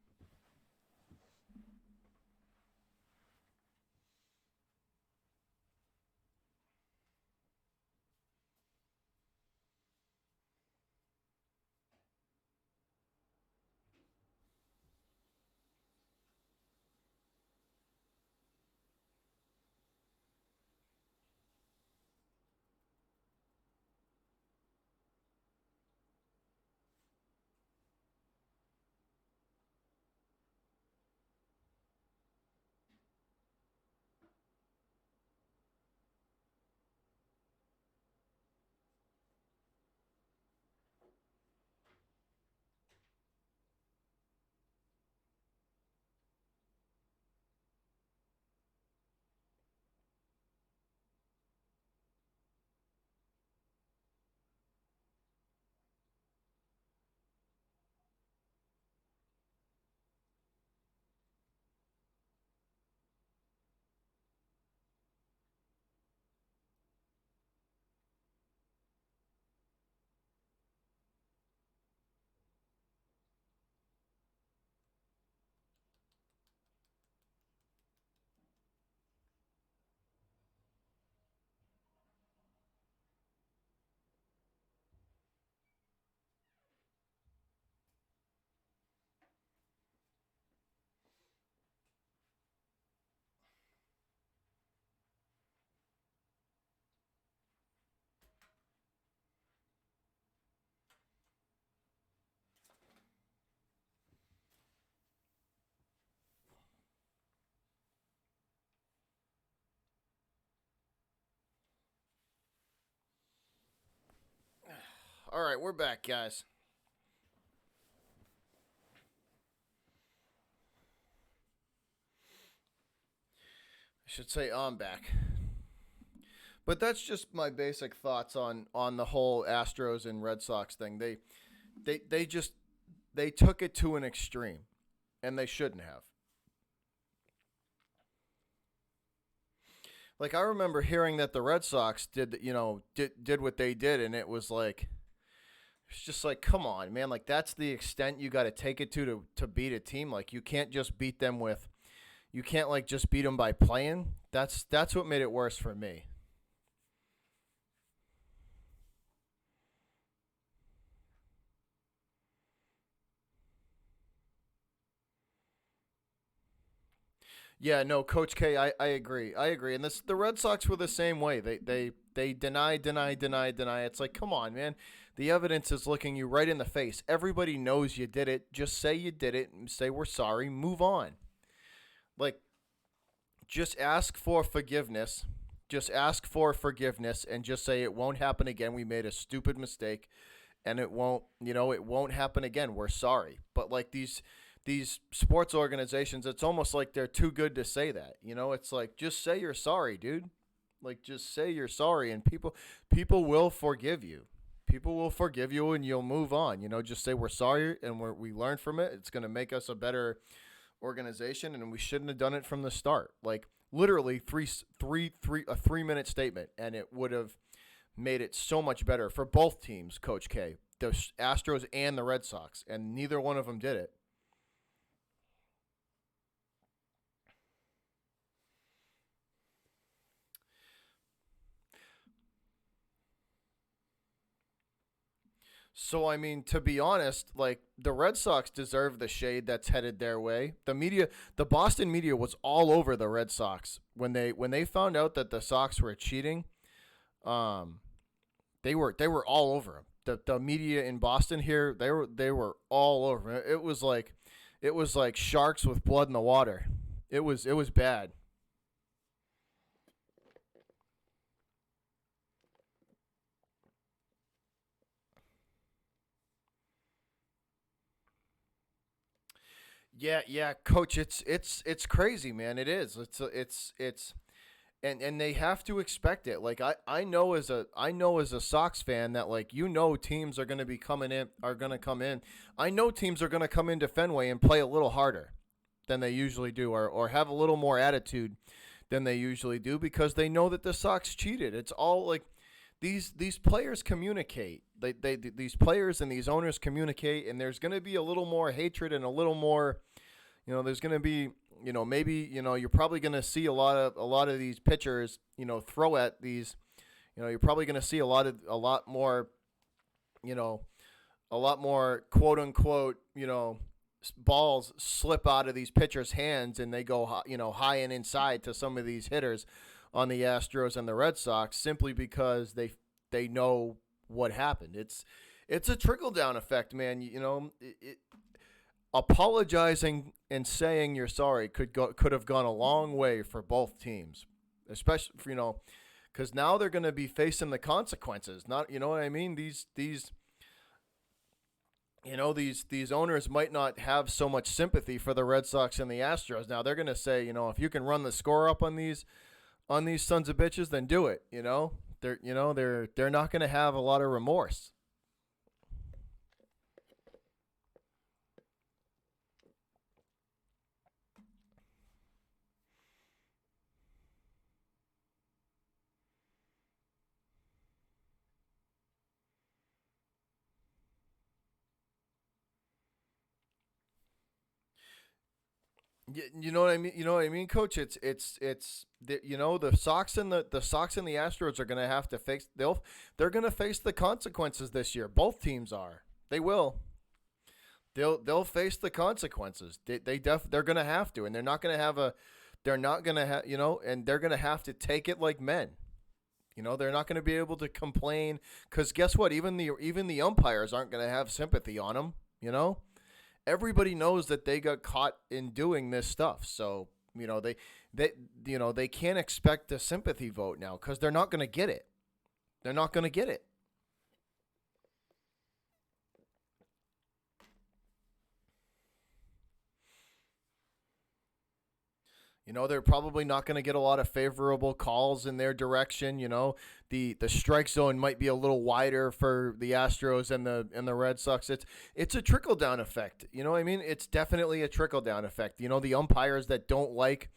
All right, we're back, guys. I should say I'm back. But that's just my basic thoughts on the whole Astros and Red Sox thing. They just they took it to an extreme, and they shouldn't have. Like I remember hearing that the Red Sox did what they did, and it was like it's just like come on, man. Like that's the extent you got to take it to beat a team. Like you can't just beat them with you can't like just beat them by playing. That's what made it worse for me. Yeah, no, Coach K, I agree. I agree. And this the Red Sox were the same way. They deny, deny, deny, deny. It's like, come on, man. The evidence is looking you right in the face. Everybody knows you did it. Just say you did it and say we're sorry. Move on. Like, just ask for forgiveness. Just ask for forgiveness and just say it won't happen again. We made a stupid mistake and it won't happen again. We're sorry. But like these sports organizations, it's almost like they're too good to say that. It's like just say you're sorry, dude. Like just say you're sorry and people will forgive you. People will forgive you and you'll move on. Just say we're sorry and we learned from it. It's going to make us a better organization and we shouldn't have done it from the start. Like literally a 3 minute statement and it would have made it so much better for both teams, Coach K. The Astros and the Red Sox, and neither one of them did it. So I mean, to be honest, like the Red Sox deserve the shade that's headed their way. The Boston media was all over the Red Sox when they found out that the Sox were cheating. Um, they were all over them. The media in Boston here, they were all over. It was like sharks with blood in the water. It was bad. Yeah, yeah, coach, it's crazy, man. It is. It's and they have to expect it. Like I know as a Sox fan that like teams are going to be coming in are going to come in. I know teams are going to come into Fenway and play a little harder than they usually do, or have a little more attitude than they usually do because they know that the Sox cheated. It's all like these players communicate. These players and these owners communicate, and there's going to be a little more hatred and a little more. There's going to be, maybe, you're probably going to see a lot of these pitchers, throw at these. You're probably going to see a lot more, you know, a lot more quote unquote, balls slip out of these pitchers' hands and they go, high and inside to some of these hitters on the Astros and the Red Sox simply because they know what happened. It's a trickle down effect, man. Apologizing and saying you're sorry could have gone a long way for both teams, especially for, because now they're going to be facing the consequences. Not, you know what I mean? These owners might not have so much sympathy for the Red Sox and the Astros. Now they're going to say, if you can run the score up on these sons of bitches, then do it. They're not going to have a lot of remorse. You know what I mean? You know what I mean, Coach? The Sox and the Sox and the Astros are going to have to face they're going to face the consequences this year. Both teams are. They will. They'll face the consequences. They're going to have to, and they're not going to have and they're going to have to take it like men. They're not going to be able to complain because guess what? Even the umpires aren't going to have sympathy on them. Everybody knows that they got caught in doing this stuff. So, they can't expect a sympathy vote now because they're not going to get it. They're not going to get it. They're probably not going to get a lot of favorable calls in their direction. The strike zone might be a little wider for the Astros and the Red Sox. It's a trickle down effect. You know what I mean? It's definitely a trickle down effect. The umpires that don't like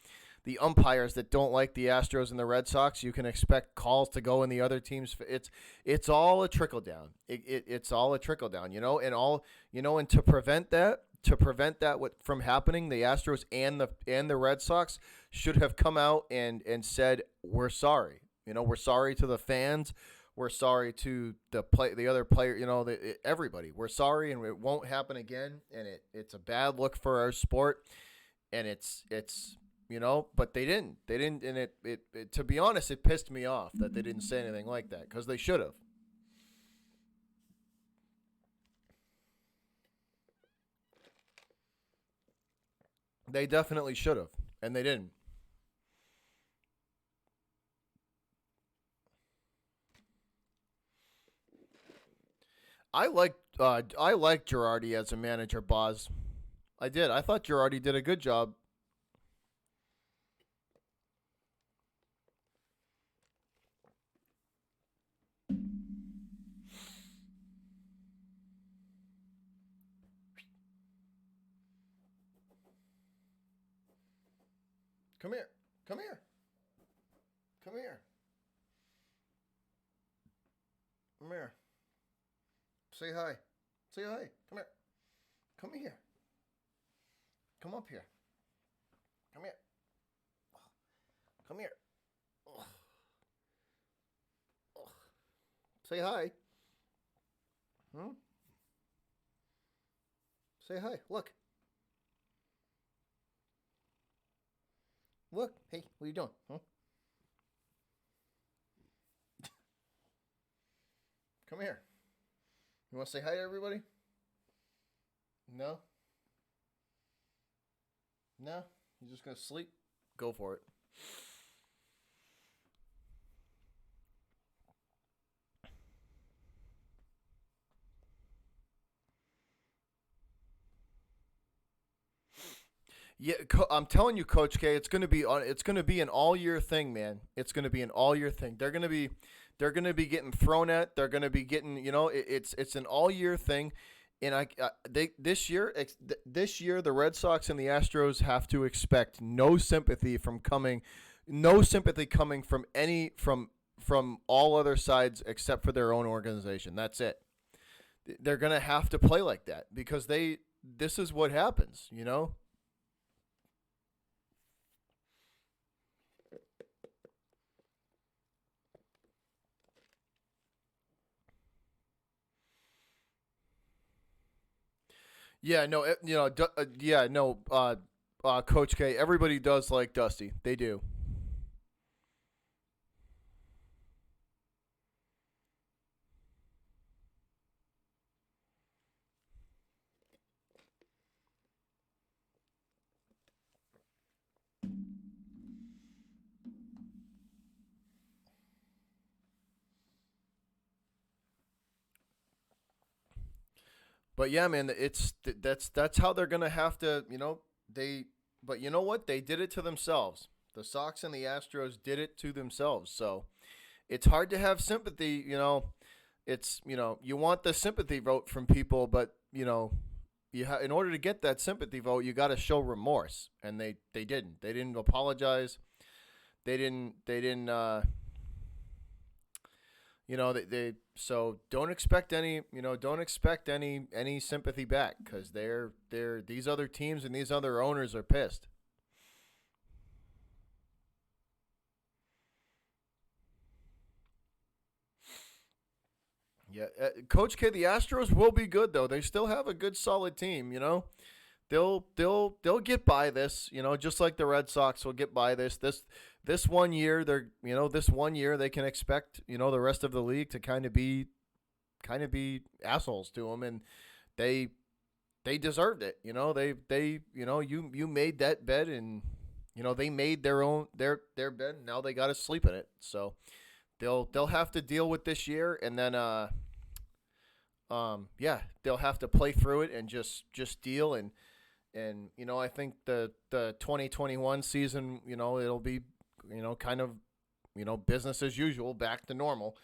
the Astros and the Red Sox, you can expect calls to go in the other teams. It's all a trickle down. It's all a trickle down. And to prevent that from happening, the Astros and the Red Sox should have come out and said we're sorry. We're sorry to the fans. We're sorry to the other player. Everybody. We're sorry, and it won't happen again. And it's a bad look for our sport. And it's but they didn't. They didn't. And it to be honest, it pissed me off that they didn't say anything like that because they should have. They definitely should have, and they didn't. I liked Girardi as a manager, Boz. I did. I thought Girardi did a good job. Come here. Come here. Come here. Come here. Say hi. Say hi. Come here. Come here. Come up here. Come here. Come here. Say hi. Hmm? Say hi. Look. Look. Hey, what are you doing? Huh? Come here. You want to say hi to everybody? No? No? You just going to sleep? Go for it. Yeah, I'm telling you, Coach K, it's going to be an all year thing, man. It's going to be an all year thing. They're going to be getting thrown at. They're going to be getting, it's an all year thing. And this year the Red Sox and the Astros have to expect no sympathy coming from all other sides except for their own organization. That's it. They're going to have to play like that because this is what happens, you know? Yeah, no, yeah, no, Coach K. Everybody does like Dusty. They do. But yeah, man, that's how they're gonna have to, they. But you know what? They did it to themselves. The Sox and the Astros did it to themselves. So it's hard to have sympathy. It's you want the sympathy vote from people, but in order to get that sympathy vote, you got to show remorse, and they didn't. They didn't apologize. They didn't. They so don't expect any sympathy back because they're these other teams and these other owners are pissed. Yeah, Coach K, the Astros will be good though. They still have a good solid team. They'll get by this. Just like the Red Sox will get by this one year. This one year they can expect the rest of the league to kind of be assholes to them, and they they deserved it. You made that bed, and they made their bed. And now they got to sleep in it. So they'll have to deal with this year, and then yeah, they'll have to play through it and just deal. And I think the 2021 season, it'll be kind of business as usual, back to normal.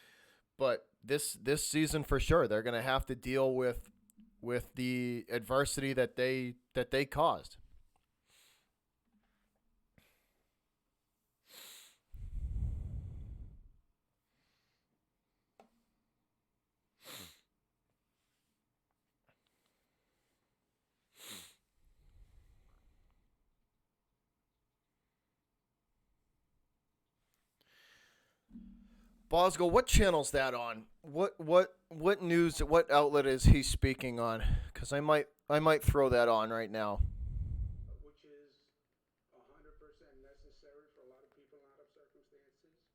But this season for sure, they're going to have to deal with the adversity that they caused. Bosco, what channel's that on? What news? What outlet is he speaking on? Because I might throw that on right now. which is 100% necessary for a lot of people in a lot of circumstances, then do it.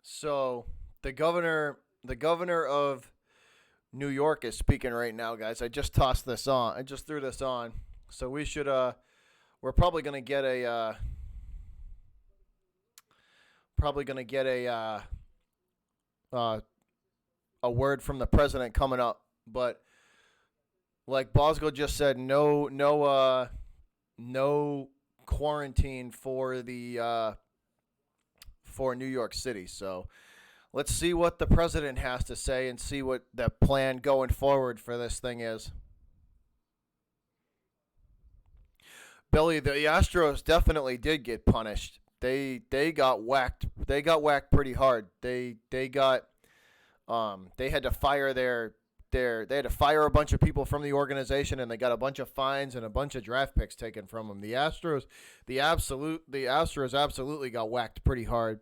So the governor of New York is speaking right now, guys. I just tossed this on. I just threw this on. So we're probably gonna get uh, a word from the president coming up. But like Bosco just said, no quarantine for New York City. So let's see what the president has to say and see what the plan going forward for this thing is. Billy, the Astros definitely did get punished. They got whacked. They got whacked pretty hard. They had to fire they had to fire a bunch of people from the organization, and they got a bunch of fines and a bunch of draft picks taken from them. The Astros absolutely got whacked pretty hard.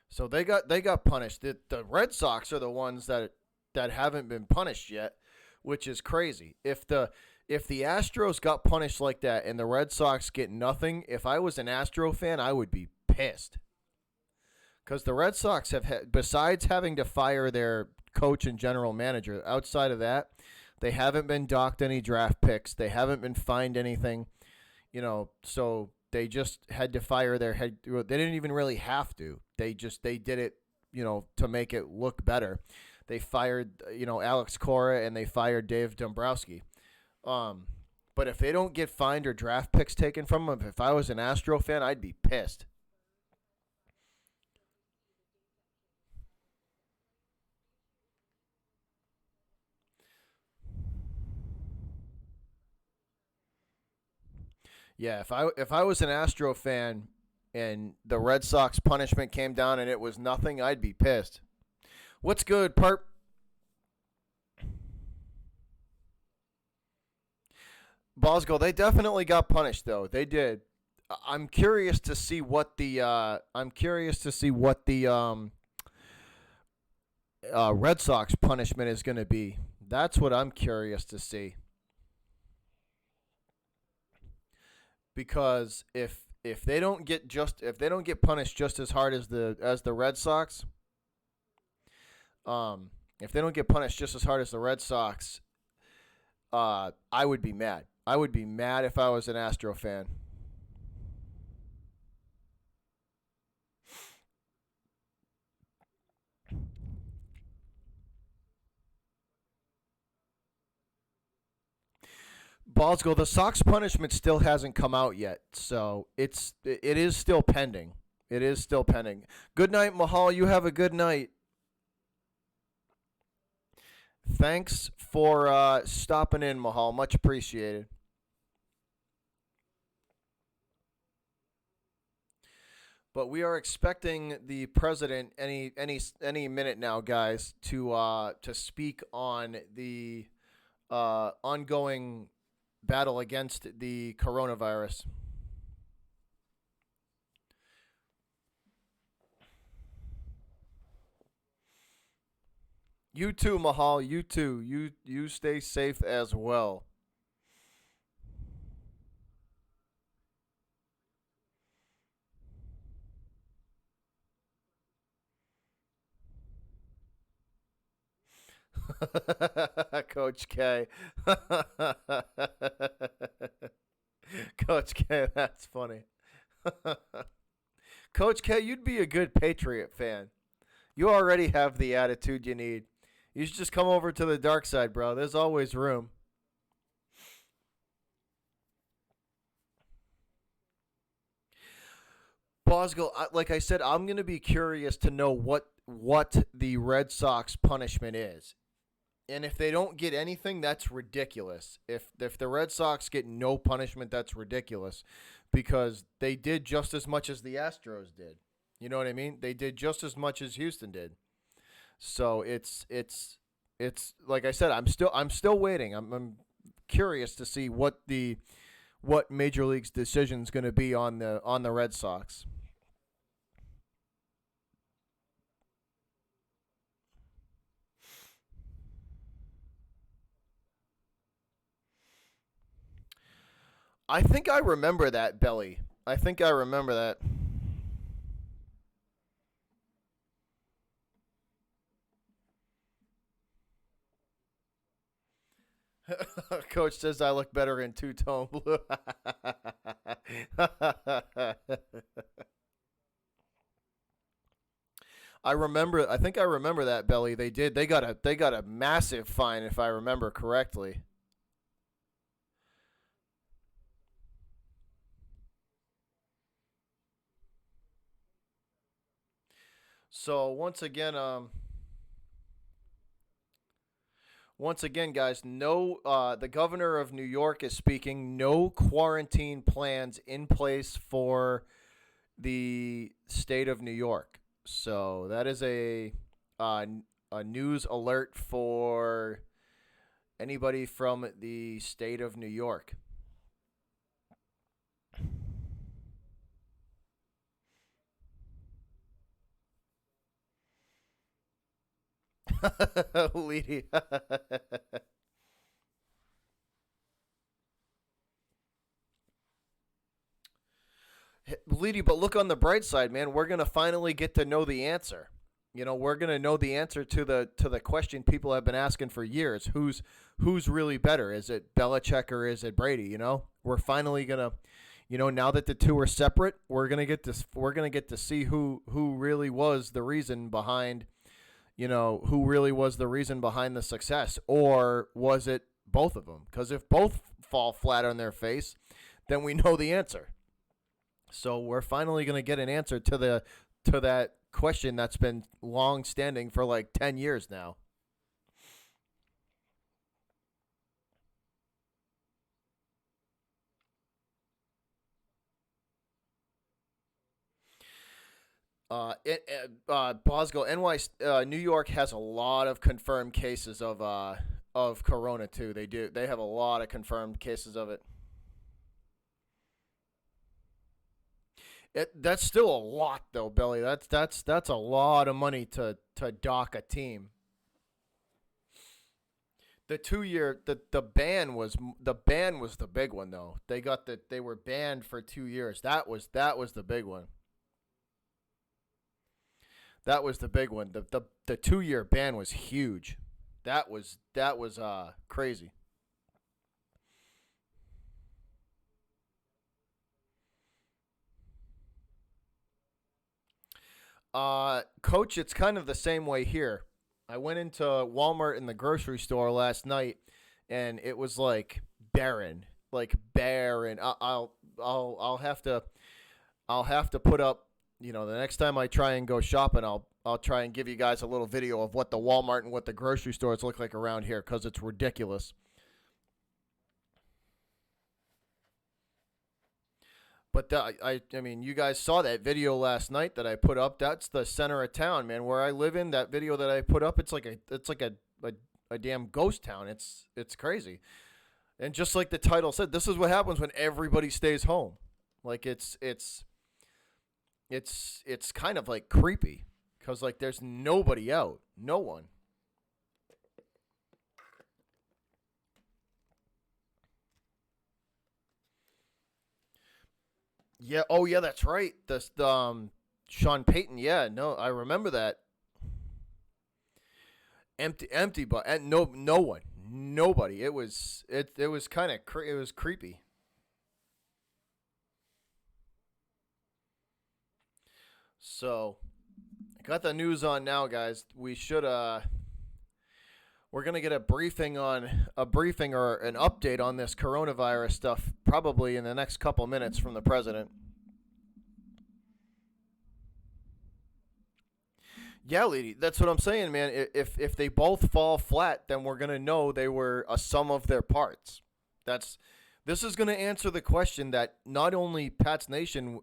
So they got punished. The Red Sox are the ones that haven't been punished yet, which is crazy. If the Astros got punished like that and the Red Sox get nothing, if I was an Astro fan, I would be pissed Because the Red Sox have had, besides having to fire their coach and general manager, outside of that, they haven't been docked any draft picks. They haven't been fined anything, so they just had to fire their head. They didn't even really have to. They did it, to make it look better. They fired, Alex Cora, and they fired Dave Dombrowski. But if they don't get fined or draft picks taken from them, if I was an Astro fan, I'd be pissed. Yeah, if I was an Astro fan and the Red Sox punishment came down and it was nothing, I'd be pissed. What's good, Perp? Bosco, they definitely got punished though. They did. I'm curious to see what the Red Sox punishment is going to be. That's what I'm curious to see. Because if they don't get punished just as hard as the Red Sox, if they don't get punished just as hard as the Red Sox, I would be mad. I would be mad if I was an Astro fan. Ballsgo, the Sox punishment still hasn't come out yet, so it is still pending. It is still pending. Good night, Mahal. You have a good night. Thanks for stopping in, Mahal. Much appreciated. But we are expecting the president any minute now, guys, to speak on the ongoing battle against the coronavirus. You too, Mahal. You too. You stay safe as well. Coach K. Coach K, that's funny. Coach K, you'd be a good Patriot fan. You already have the attitude you need. You should just come over to the dark side, bro. There's always room. Bosco, like I said, I'm gonna be curious to know what the Red Sox punishment is. And if they don't get anything, that's ridiculous. If the Red Sox get no punishment, that's ridiculous because they did just as much as the Astros did. You know what I mean? They did just as much as Houston did. So it's like I said, I'm still waiting. I'm curious to see what Major League's decision is going to be on the Red Sox. I think I remember that, Belly. I think I remember that. Coach says I look better in two-tone blue. I think I remember that, Belly. They got a massive fine if I remember correctly. So once again, guys, no. The governor of New York is speaking. No quarantine plans in place for the state of New York. So that is uh, a news alert for anybody from the state of New York. Leedy. Leedy, but look on the bright side, man. We're gonna finally get to know the answer. We're gonna know the answer to the question people have been asking for years. Who's really better? Is it Belichick or is it Brady? We're finally gonna, now that the two are separate, we're gonna get this. We're gonna get to see who really was the reason behind, who really was the reason behind the success, or was it both of them? Because if both fall flat on their face, then we know the answer. So we're finally going to get an answer to that question that's been long standing for like 10 years now. Bosco, New York has a lot of confirmed cases of corona too. They do. They have a lot of confirmed cases of it. That's still a lot though, Billy. That's a lot of money to dock a team. The 2 year the ban was the big one though. They were banned for 2 years. That was the big one. That was the big one. The 2 year ban was huge. That was crazy. Coach, it's kind of the same way here. I went into Walmart in the grocery store last night, and it was like barren. I'll have to put up. The next time I try and go shopping, I'll try and give you guys a little video of what the Walmart and what the grocery stores look like around here because it's ridiculous. But I mean, you guys saw that video last night that I put up. That's the center of town, man. Where I live in, that video that I put up, it's like a damn ghost town. It's crazy. And just like the title said, this is what happens when everybody stays home. Like it's kind of like creepy because like there's nobody out, no one. Yeah. Oh yeah, that's right. Sean Payton. Yeah. No, I remember that. Empty, but and no one, nobody. It was kind of it was creepy. So I got the news on now, guys. We're gonna get a briefing or an update on this coronavirus stuff probably in the next couple minutes from the president. Yeah, lady, that's what I'm saying, man. If they both fall flat, then we're gonna know they were a sum of their parts. That's This is gonna answer the question that not only Pat's Nation,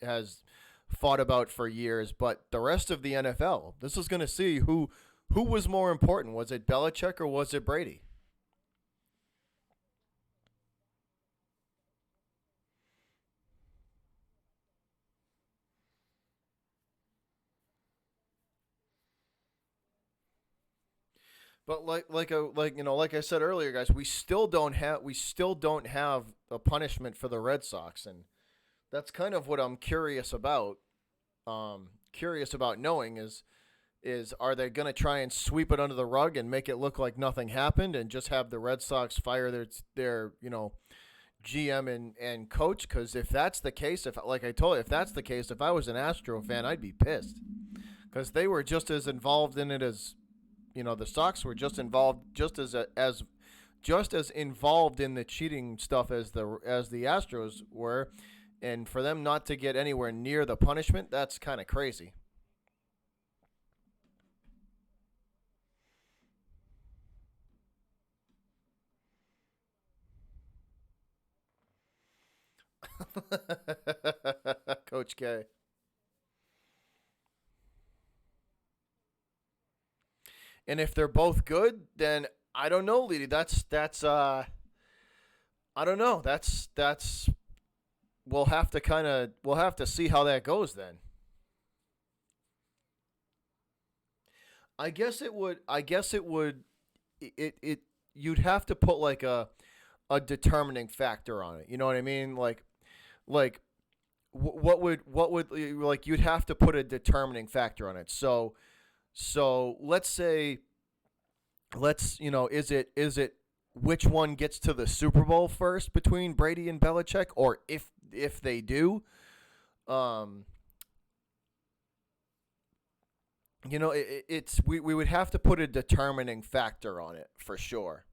has fought about for years, but the rest of the NFL. This is gonna see who was more important. Was it Belichick or was it Brady? But like I said earlier, guys, we still don't have a punishment for the Red Sox, and that's kind of what I'm curious about. Curious about knowing is are they going to try and sweep it under the rug and make it look like nothing happened and just have the Red Sox fire their GM and coach? Because if that's the case, if like I told you, if that's the case, if I was an Astro fan, I'd be pissed because they were just as involved in it as the Sox were just as involved in the cheating stuff as the Astros were, and for them not to get anywhere near the punishment, that's kind of crazy. Coach K. And if they're both good, then I don't know, Leedy. That's I don't know. That's we'll have to see how that goes then. I guess it would it you'd have to put like a determining factor on it. You know what I mean? Like what would like you'd have to put a determining factor on it. So let's say is it which one gets to the Super Bowl first between Brady and Belichick, or if they do, um, it's we would have to put a determining factor on it for sure.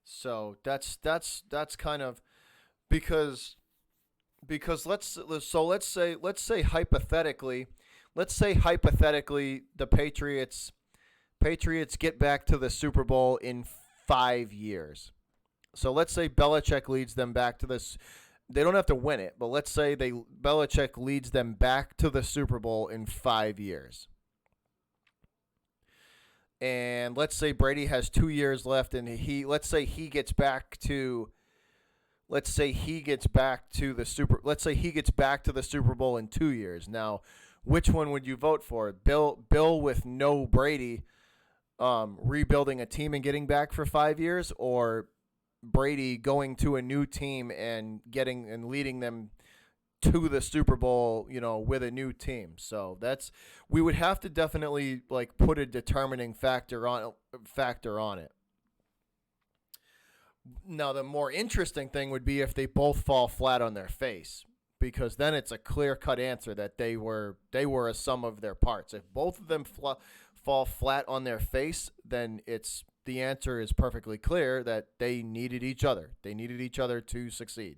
So that's kind of because let's say hypothetically the Patriots get back to the Super Bowl in 5 years. So let's say Belichick leads them back to this. They don't have to win it, but let's say they Belichick leads them back to the Super Bowl in 5 years. And let's say Brady has 2 years left, and let's say he gets back to the Super Bowl in 2 years. Now, which one would you vote for? Bill with no Brady, rebuilding a team and getting back for 5 years, or Brady going to a new team and getting and leading them to the Super Bowl, with a new team. So we would have to definitely like put a determining factor on it. Now, the more interesting thing would be if they both fall flat on their face, because then it's a clear-cut answer that they were a sum of their parts. If both of them fall flat on their face, then the answer is perfectly clear that they needed each other. They needed each other to succeed.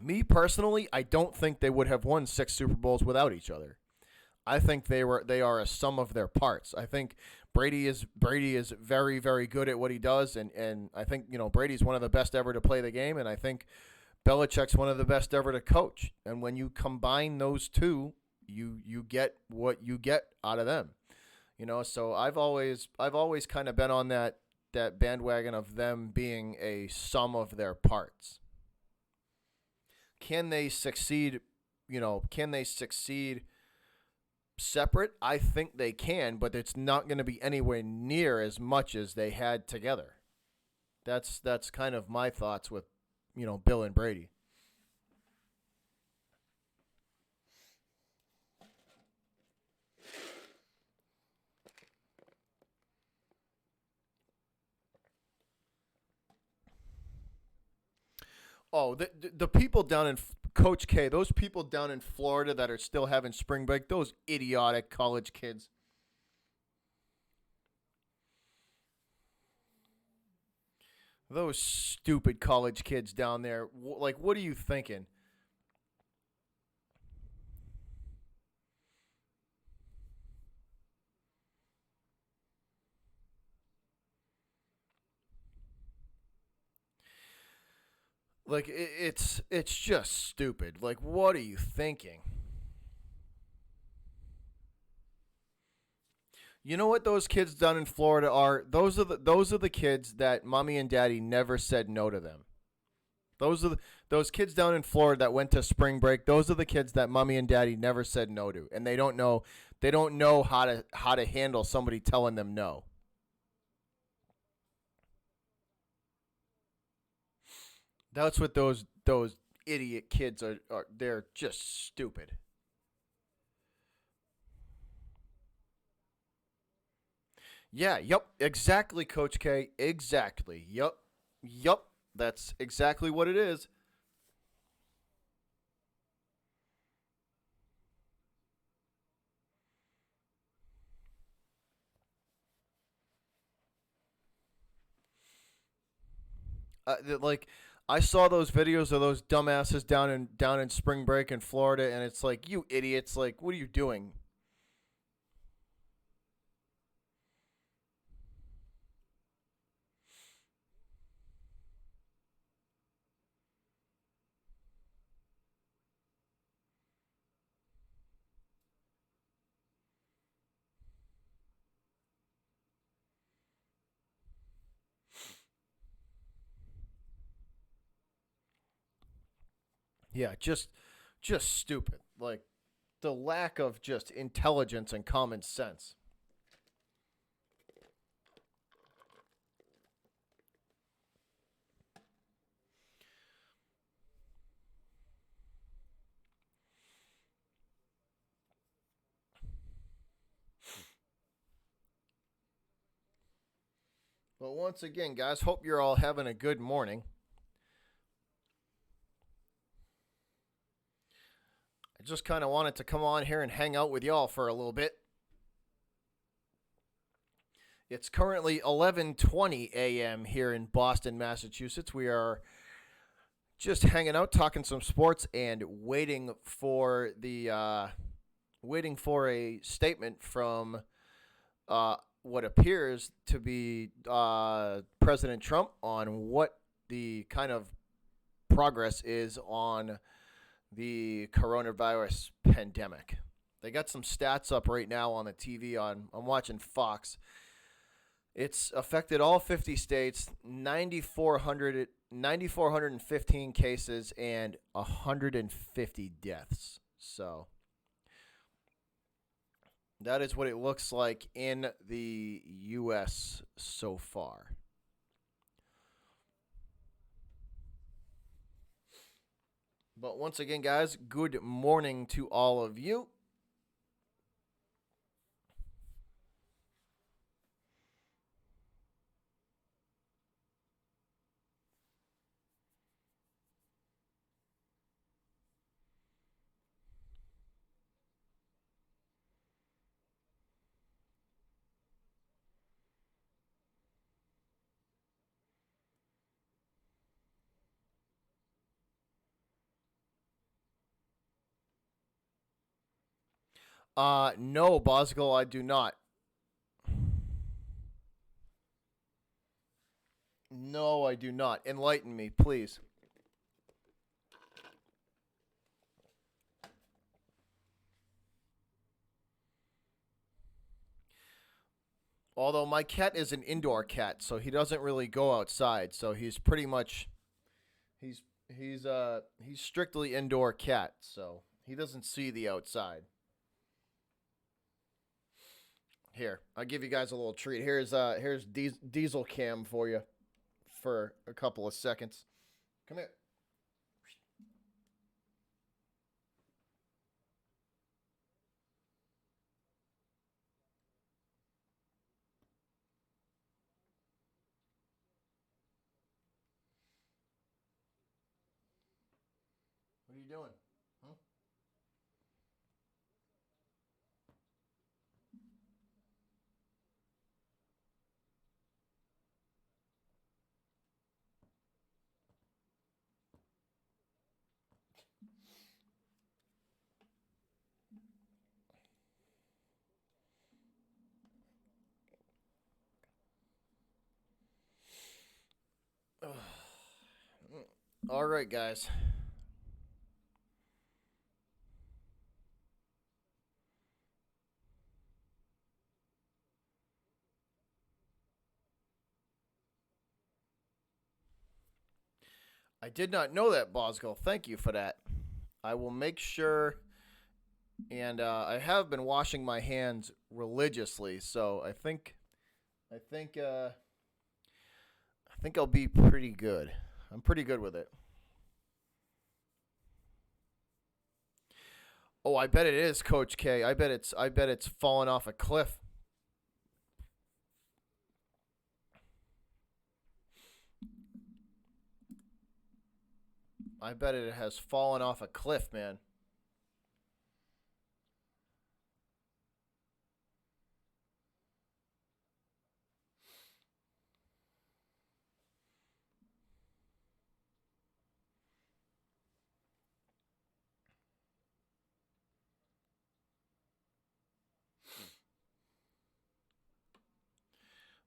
Me personally, I don't think they would have won 6 Super Bowls without each other. I think they are a sum of their parts. I think Brady is very, very good at what he does, and I think Brady's one of the best ever to play the game, and I think Belichick's one of the best ever to coach. And when you combine those two, you get what you get out of them. So I've always kind of been on that bandwagon of them being a sum of their parts. Can they succeed? Can they succeed separate? I think they can, but it's not going to be anywhere near as much as they had together. That's kind of my thoughts with Bill and Brady. Oh, the people down in Coach K, those people down in Florida that are still having spring break, those idiotic college kids. Those stupid college kids down there. Like, what are you thinking? Like, it's just stupid. Like, what are you thinking? You know what those kids down in Florida are? Those are the kids that mommy and daddy never said no to them. Those kids down in Florida that went to spring break. Those are the kids that mommy and daddy never said no to, and they don't know how to handle somebody telling them no. That's what those idiot kids are. They're just stupid. Yeah, yep, exactly, Coach K. Exactly. Yep. Yep. That's exactly what it is. Like, I saw those videos of those dumbasses down in spring break in Florida, and it's like, you idiots! Like, what are you doing? Yeah, just stupid. Like, the lack of just intelligence and common sense. But once again, guys, hope you're all having a good morning. I just kind of wanted to come on here and hang out with y'all for a little bit. It's currently 11:20 a.m. here in Boston, Massachusetts. We are just hanging out, talking some sports, and waiting for a statement from what appears to be President Trump on what the kind of progress is on the coronavirus pandemic. They got some stats up right now on the TV. I'm watching Fox. It's affected all 50 states, 9,415 cases, and 150 deaths. So that is what it looks like in the U.S. so far. But once again, guys, good morning to all of you. No, Bosco, I do not. No, I do not. Enlighten me, please. Although my cat is an indoor cat, so he doesn't really go outside. So he's pretty much he's he's strictly indoor cat, so he doesn't see the outside. Here, I'll give you guys a little treat. Here's Diesel Cam for you for a couple of seconds. Come here. What are you doing? Huh? All right, guys. I did not know that, Bosco. Thank you for that. I will make sure, and I have been washing my hands religiously, so I think, I think I'll be pretty good. I'm pretty good with it. Oh, I bet it is, Coach K. I bet it's fallen off a cliff. I bet it has fallen off a cliff, man.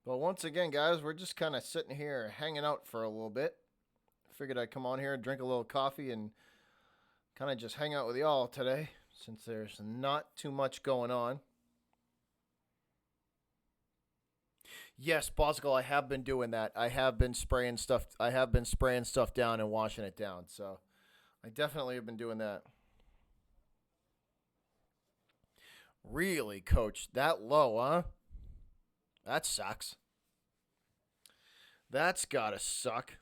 But once again, guys, we're just kind of sitting here hanging out for a little bit. Figured I'd come on here and drink a little coffee and kind of just hang out with y'all today since there's not too much going on. Yes, Bosco, I have been doing that. I have been spraying stuff. I have been spraying stuff down and washing it down. So I definitely have been doing that. Really, coach, that low, huh? That sucks. That's gotta suck.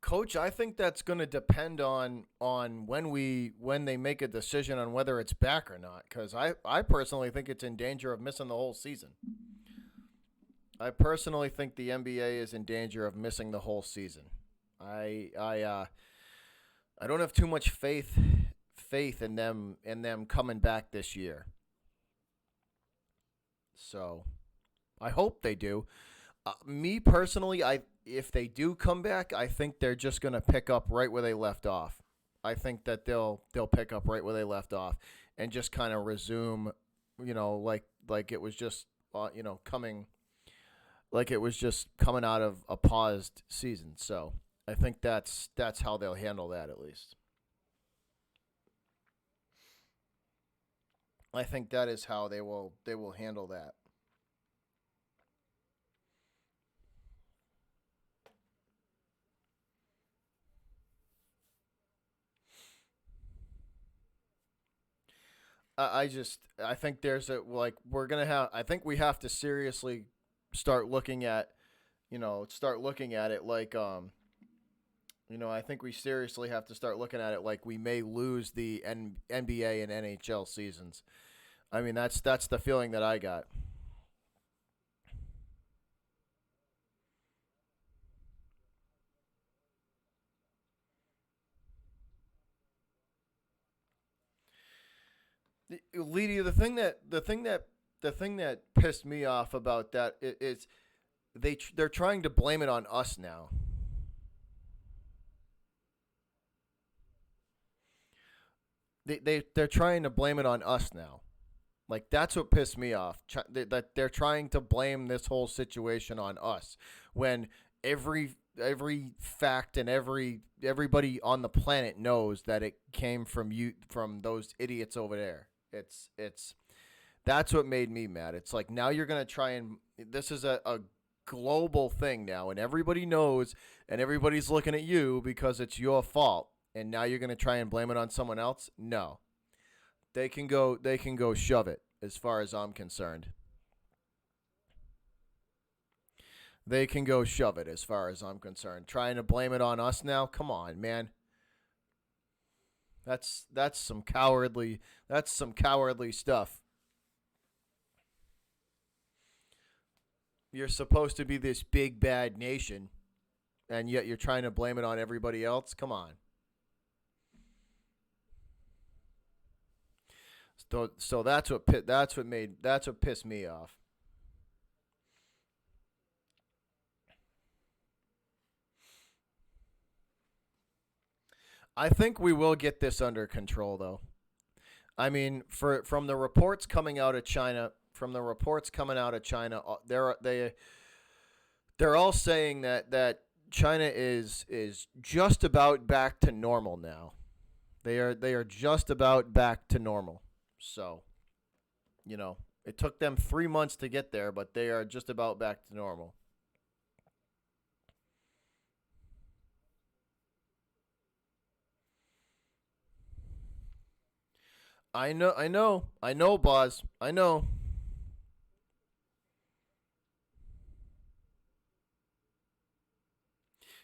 Coach, I think that's going to depend on when they make a decision on whether it's back or not. Because I personally think it's in danger of missing the whole season. I personally think the NBA is in danger of missing the whole season. I I uh, I don't have too much faith in them coming back this year. So I hope they do. Me personally, I if they do come back, I think they're just gonna pick up right where they left off. I think that they'll pick up right where they left off, and just kind of resume, like it was just coming like it was just coming out of a paused season. So I think that's how they'll handle that at least. I think that is how they will handle that. I think there's a like we're gonna have I think we have to seriously start looking at start looking at it like I think we seriously have to start looking at it like we may lose the NBA and NHL seasons. I mean that's the feeling that I got. Leedy, the thing that pissed me off about that is they're trying to blame it on us now. They're trying to blame it on us now. Like that's what pissed me off. That they're trying to blame this whole situation on us when every every fact and everybody on the planet knows that it came from those idiots over there. It's That's what made me mad. It's like now you're gonna try and this is a global thing now, and everybody knows, and everybody's looking at you because it's your fault. And now you're gonna try and blame it on someone else? No, they can go shove it. As far as I'm concerned, they can go shove it. As far as I'm concerned, trying to blame it on us now? Come on, man. That's some cowardly. That's some cowardly stuff. You're supposed to be this big bad nation, and yet you're trying to blame it on everybody else. Come on. So that's what pissed me off. I think we will get this under control, though. I mean, from the reports coming out of China, they're all saying that China is just about back to normal now. They are just about back to normal. So it took them 3 months to get there, but they are just about back to normal. I know, boss. I know.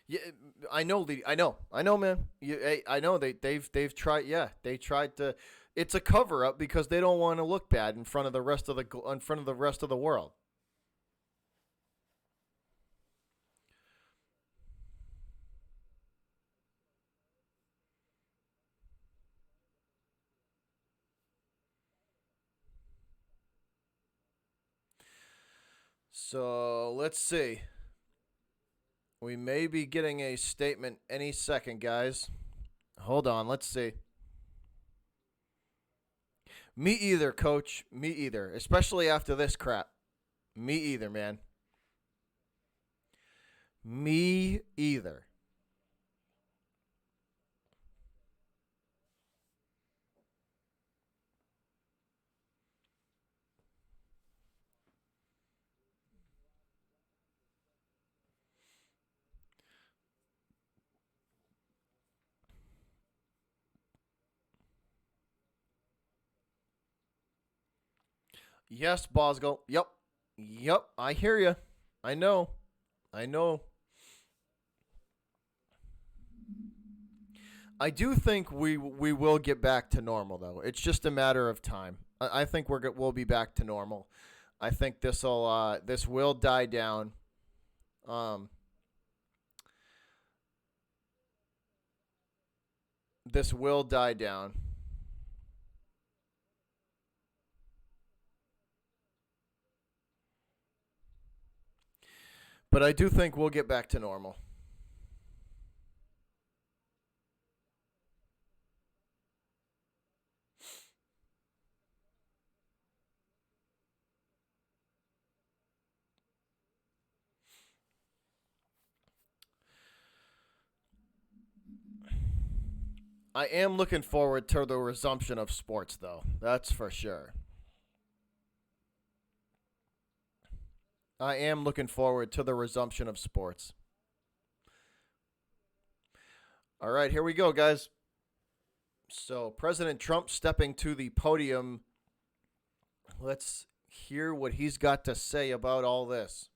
Yeah, I know, man. I know they've tried. Yeah, they tried to. It's a cover up because they don't want to look bad in front of the rest of the world. So let's see. We may be getting a statement any second, guys. Hold on. Let's see. Me either, coach. Me either. Especially after this crap. Me either, man. Me either. Yes, Bosco. Yep. Yep. I hear you. I know. I know. I do think we will get back to normal though. It's just a matter of time. I think we'll be back to normal. I think this will die down. Um, this will die down. But I do think we'll get back to normal. I am looking forward to the resumption of sports though. That's for sure. I am looking forward to the resumption of sports. All right, here we go, guys. So, President Trump stepping to the podium. Let's hear what he's got to say about all this.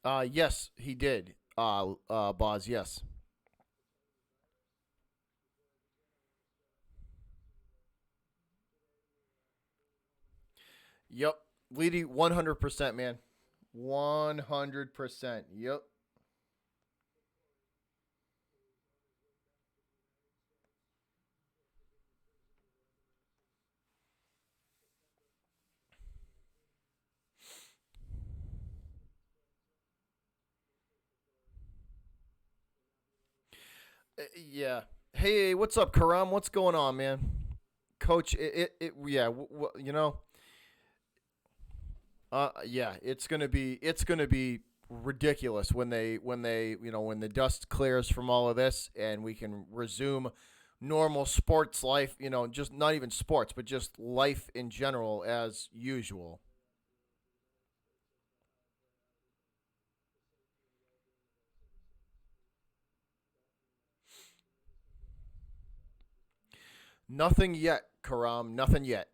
Yes, he did. Boz, yes. Yep. Leading 100%, man. 100%. Yep. Yeah. Hey, what's up, Karam? What's going on, man? Coach, yeah, yeah, it's gonna be ridiculous when the dust clears from all of this and we can resume normal sports life. Just not even sports, but just life in general as usual. Nothing yet, Karam. Nothing yet.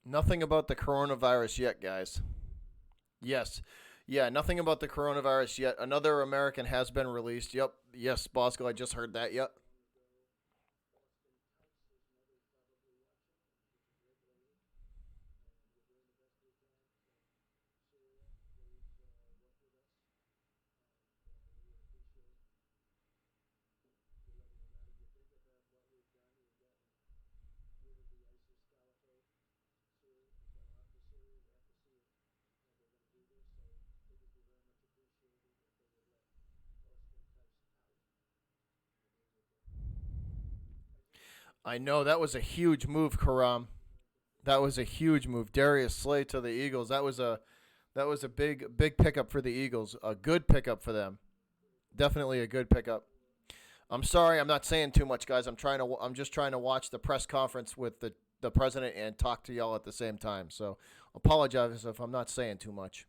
Nothing about the coronavirus yet, guys. Yes. Yeah, nothing about the coronavirus yet. Another American has been released. Yep. Yes, Bosco, I just heard that. Yep. I know that was a huge move, Karam. That was a huge move. Darius Slay to the Eagles. That was a big pickup for the Eagles. A good pickup for them. Definitely a good pickup. I'm sorry, I'm not saying too much, guys. I'm just trying to watch the press conference with the president and talk to y'all at the same time. So apologize if I'm not saying too much.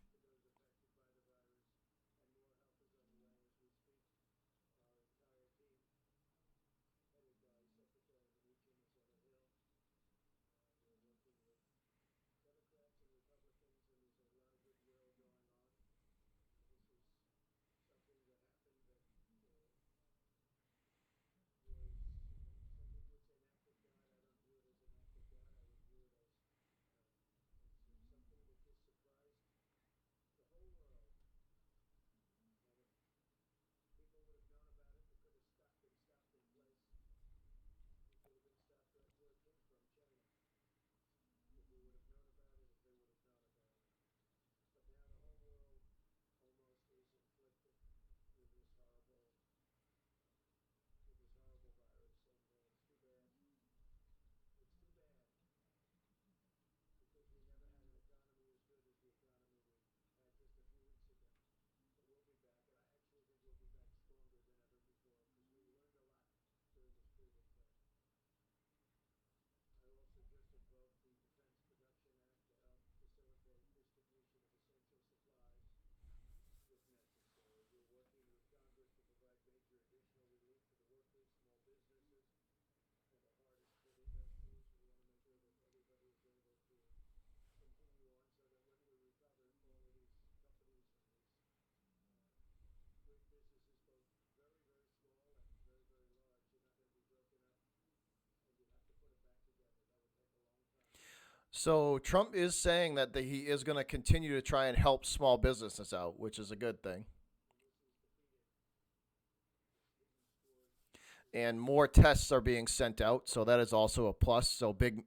So Trump is saying that he is going to continue to try and help small businesses out, which is a good thing. And more tests are being sent out, so that is also a plus. So big,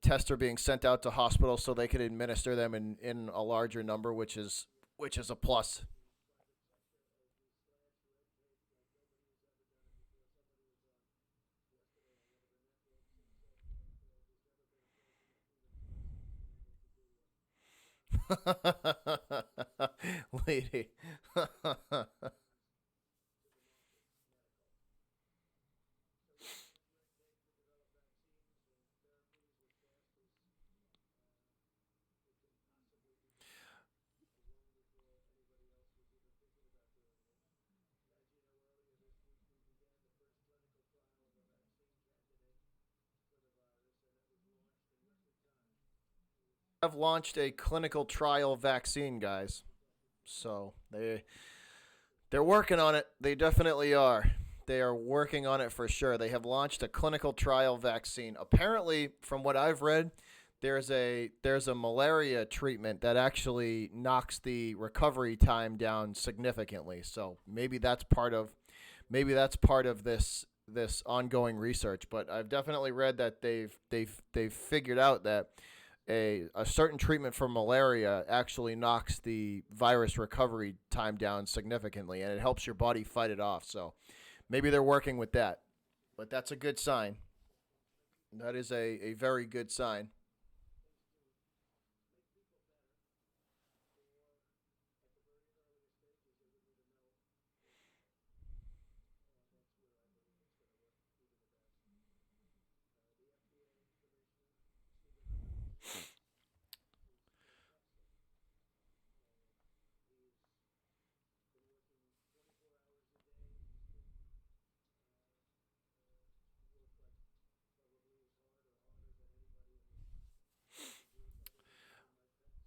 tests are being sent out to hospitals so they can administer them in a larger number, which is a plus. Lady. Have launched a clinical trial vaccine, guys. So they're working on it. They definitely are. They are working on it for sure. They have launched a clinical trial vaccine. Apparently, from what I've read, there's a malaria treatment that actually knocks the recovery time down significantly. So maybe that's part of this ongoing research. But I've definitely read that they've figured out that a certain treatment for malaria actually knocks the virus recovery time down significantly, and it helps your body fight it off. So maybe they're working with that, but that's a good sign. That is a very good sign.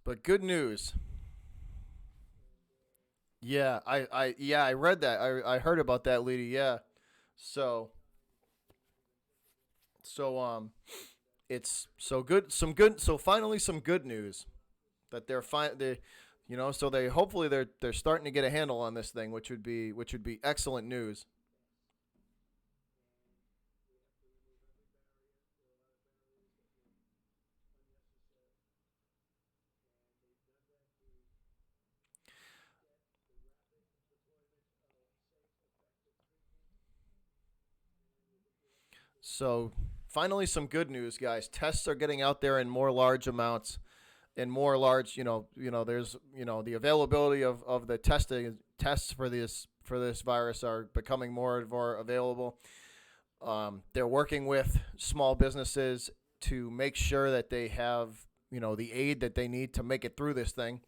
But good news. Yeah, I read that. I heard about that, lady. Yeah. So so it's so good. Some good. So finally, some good news that so they hopefully they're starting to get a handle on this thing, which would be excellent news. So finally, some good news, guys. Tests are getting out there in more large amounts, in more large. There's the availability of the testing tests for this virus are becoming more and more available. They're working with small businesses to make sure that they have, the aid that they need to make it through this thing.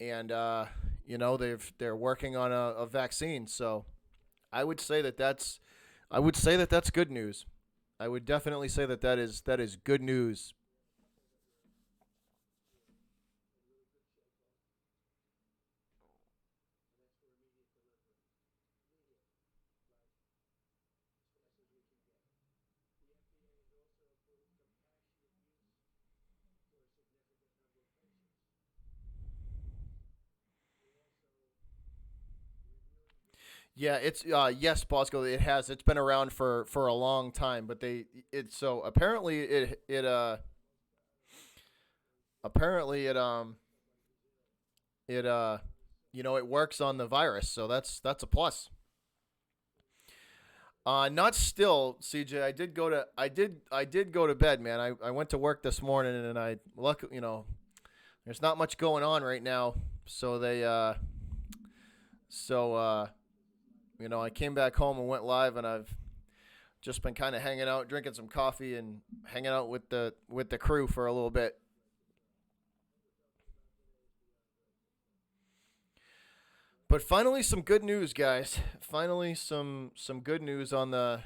And they're working on a vaccine. So I would say that that's good news. I would definitely say that is good news. Yeah, it's yes, Bosco. It has. It's been around for a long time, but so apparently it works on the virus, so that's a plus. Not still, CJ. I did go to bed, man. I went to work this morning, and I luck there's not much going on right now, so I came back home and went live, and I've just been kind of hanging out, drinking some coffee, and hanging out with the crew for a little bit. But finally, some good news, guys. Finally, some good news on the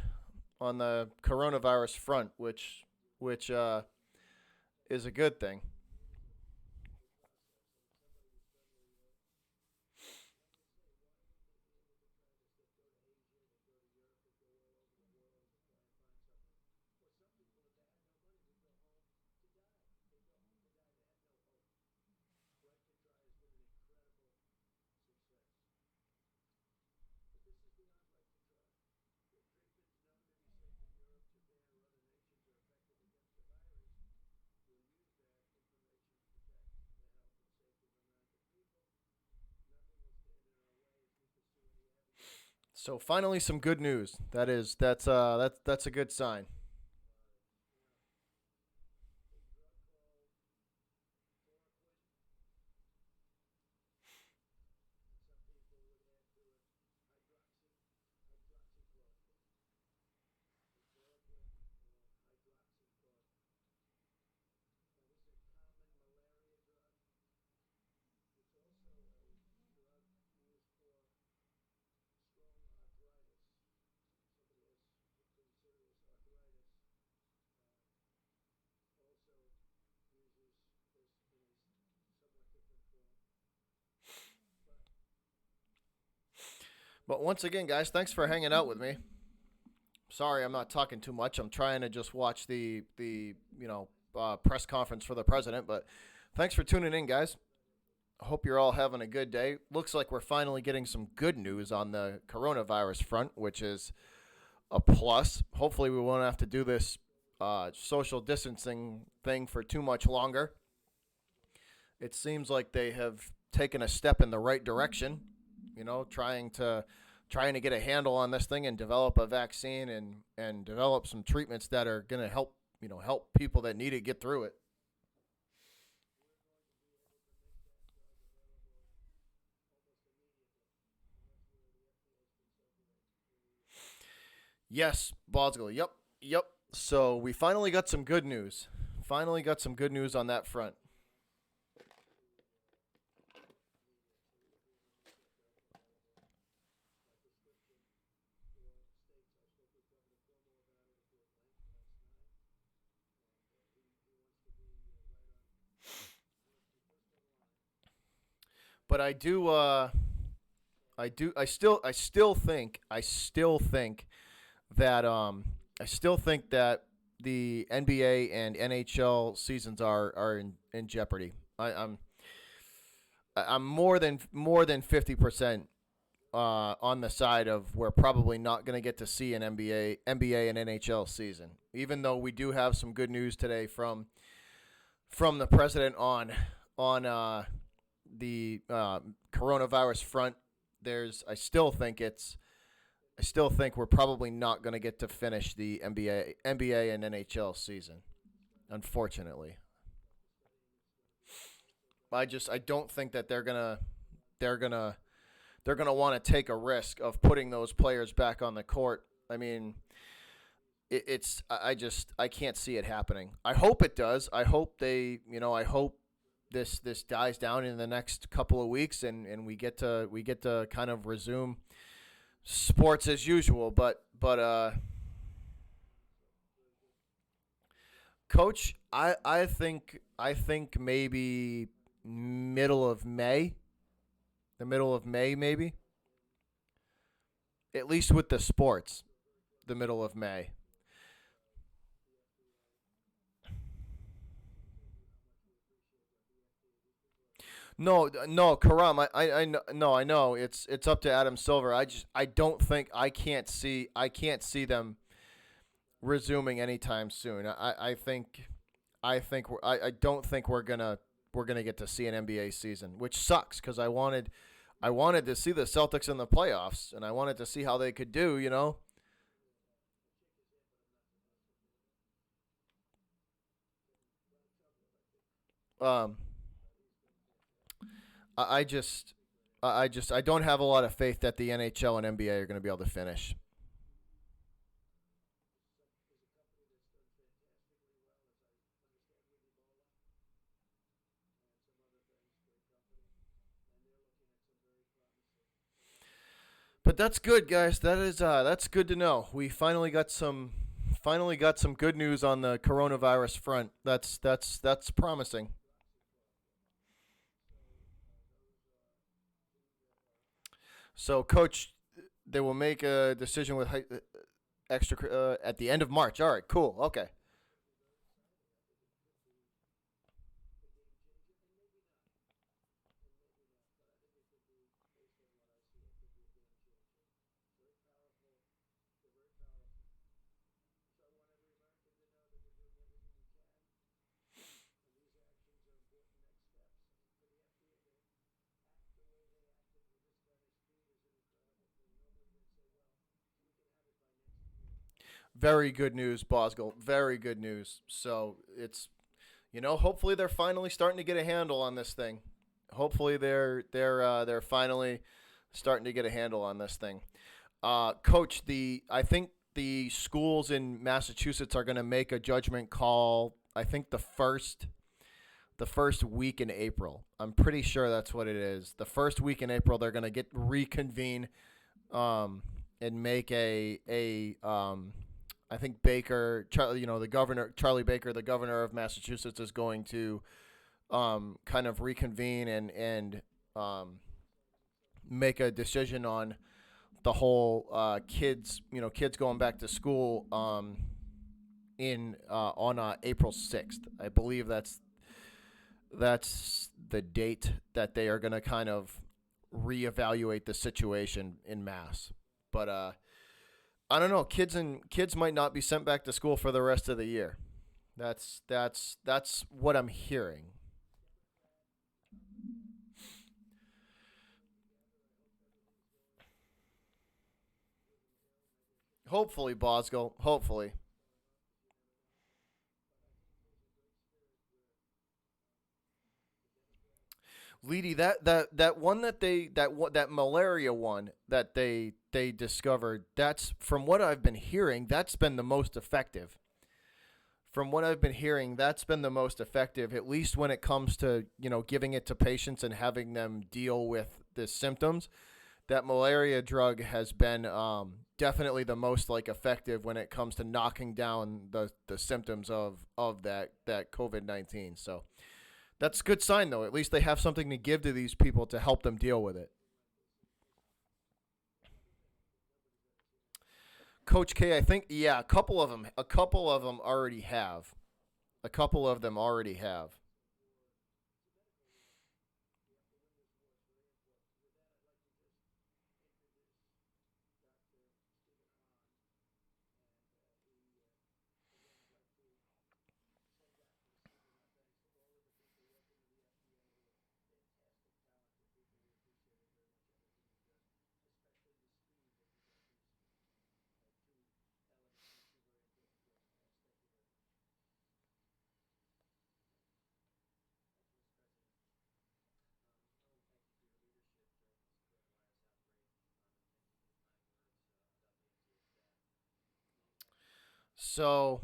coronavirus front, which is a good thing. So finally, some good news. That's a good sign. But once again, guys, thanks for hanging out with me. Sorry, I'm not talking too much. I'm trying to just watch the press conference for the president. But thanks for tuning in, guys. I hope you're all having a good day. Looks like we're finally getting some good news on the coronavirus front, which is a plus. Hopefully, we won't have to do this social distancing thing for too much longer. It seems like they have taken a step in the right direction. Trying to get a handle on this thing and develop a vaccine and develop some treatments that are going to help people that need it get through it. Yes, Boswell. Yep, yep. So we finally got some good news. Finally got some good news on that front. But I still think that the NBA and NHL seasons are in jeopardy. I'm more than 50% on the side of we're probably not going to get to see an NBA and NHL season, even though we do have some good news today from the president on the coronavirus front. I still think we're probably not going to get to finish the NBA and NHL season. Unfortunately, I don't think that they're gonna they're going to want to take a risk of putting those players back on the court. I mean, it's I can't see it happening. I hope it does. I hope I hope this dies down in the next couple of weeks, and we get to kind of resume sports as usual. But coach, I think maybe middle of May, the middle of May maybe, at least with the sports, the middle of May. No, no, Karam. No, I know it's up to Adam Silver. I don't think I can't see them resuming anytime soon. I don't think we're gonna get to see an NBA season, which sucks because I wanted to see the Celtics in the playoffs and I wanted to see how they could do. Um, I just I don't have a lot of faith that the NHL and NBA are going to be able to finish. But that's good, guys. That's good to know. We finally got some good news on the coronavirus front. That's promising. So, coach, they will make a decision with extra at the end of March. All right, cool. Okay. Very good news, Boswell. Very good news. So hopefully they're finally starting to get a handle on this thing. Hopefully they're finally starting to get a handle on this thing. Coach, the I think the schools in Massachusetts are going to make a judgment call. I think the first week in April. I'm pretty sure that's what it is. The first week in April, they're going to get reconvene and make a. I think Baker, the governor, Charlie Baker, the governor of Massachusetts, is going to kind of reconvene and um, make a decision on the whole kids going back to school in on April 6th. I believe that's the date that they are going to kind of reevaluate the situation in Mass. But I don't know. Kids might not be sent back to school for the rest of the year. That's what I'm hearing. Hopefully, Bosco. Hopefully, Leedy. That one that malaria one that they discovered. That's from what I've been hearing. That's been the most effective. From what I've been hearing, that's been the most effective, at least when it comes to giving it to patients and having them deal with the symptoms. That malaria drug has been definitely the most effective when it comes to knocking down the symptoms of that COVID-19. So that's a good sign, though. At least they have something to give to these people to help them deal with it. Coach K, I think, yeah, a couple of them already have. A couple of them already have. So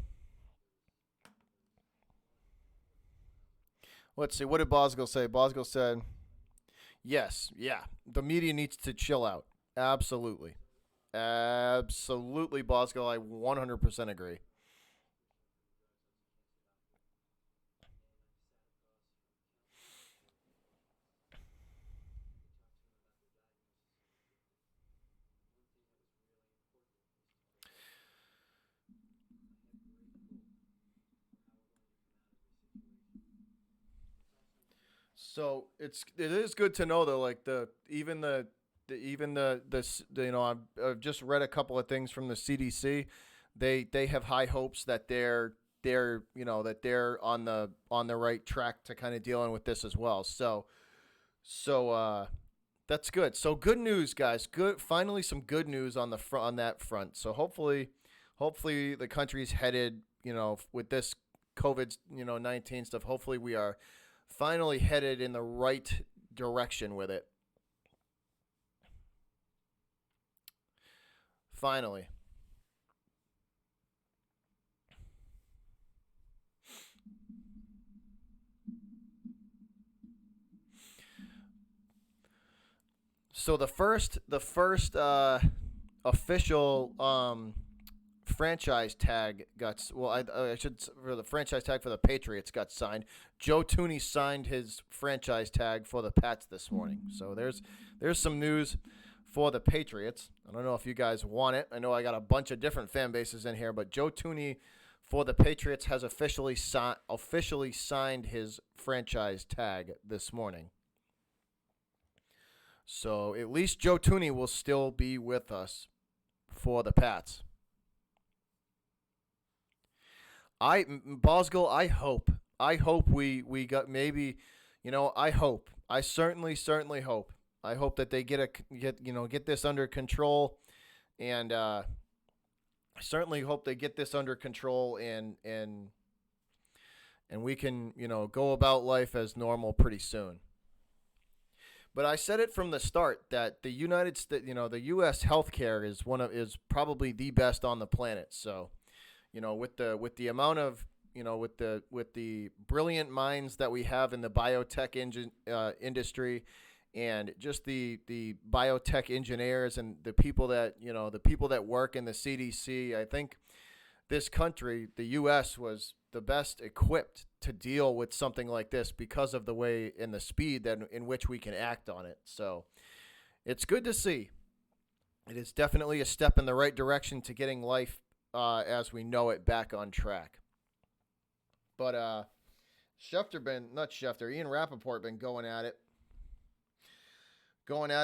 let's see. What did Boswell say? Boswell said, yes, yeah, the media needs to chill out. Absolutely. Absolutely, Boswell. I 100% agree. So it is good to know though, like the you know I've just read a couple of things from the CDC. They have high hopes that they're you know that they're on the right track to kind of dealing with this as well. So that's good. So good news, guys. Good. Finally, some good news on the front on that front. So hopefully the country's headed you know with this COVID 19 stuff. Hopefully we are finally headed in the right direction with it. Finally. So the first official franchise tag got well. I should for the franchise tag for the Patriots got signed. Joe Tooney signed his franchise tag for the Pats this morning. So there's some news for the Patriots. I don't know if you guys want it. I know I got a bunch of different fan bases in here, but Joe Tooney for the Patriots has officially signed his franchise tag this morning. So at least Joe Tooney will still be with us for the Pats. Boswell, I hope we got maybe, I hope. I certainly hope. I hope that they get this under control, and I certainly hope they get this under control, and we can go about life as normal pretty soon. But I said it from the start that the United States, the U.S. healthcare is probably the best on the planet. So with the amount of with the brilliant minds that we have in the biotech industry, and just the biotech engineers and the people that work in the CDC, I think this country, the U.S., was the best equipped to deal with something like this because of the way and the speed that in which we can act on it. So it's good to see. It is definitely a step in the right direction to getting life as we know it back on track. But Ian Rappaport been going at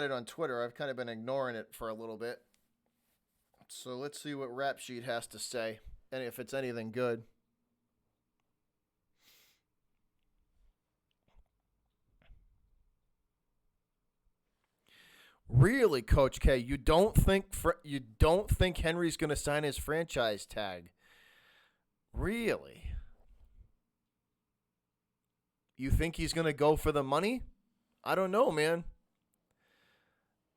it on Twitter. I've kind of been ignoring it for a little bit. So let's see what Rap Sheet has to say, and if it's anything good. Really, Coach K, you don't think Henry's going to sign his franchise tag? Really? You think he's going to go for the money? I don't know, man.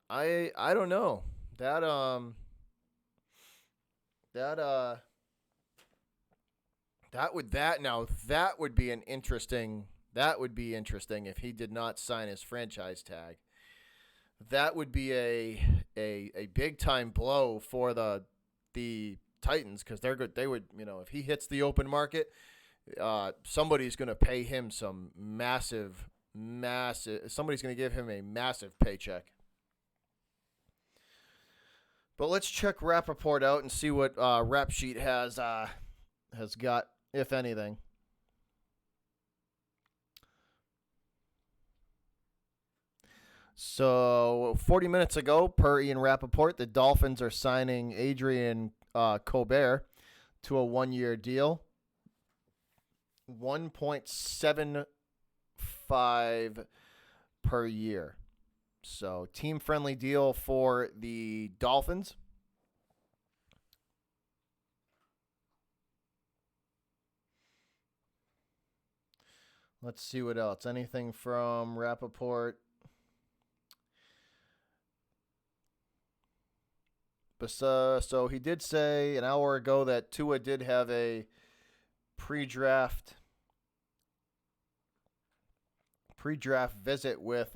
I don't know. That that that would that now that would be an interesting that would be interesting if he did not sign his franchise tag. That would be a big time blow for the Titans, because they're good. They would, if he hits the open market, somebody's going to pay him some massive. Somebody's going to give him a massive paycheck. But let's check Rappaport out and see what Rap Sheet has got, if anything. So 40 minutes ago, per Ian Rappaport, the Dolphins are signing Adrian Colbert to a 1-year deal, 1.75 per year. So team friendly deal for the Dolphins. Let's see what else. Anything from Rappaport? So he did say an hour ago that Tua did have a pre-draft pre-draft visit with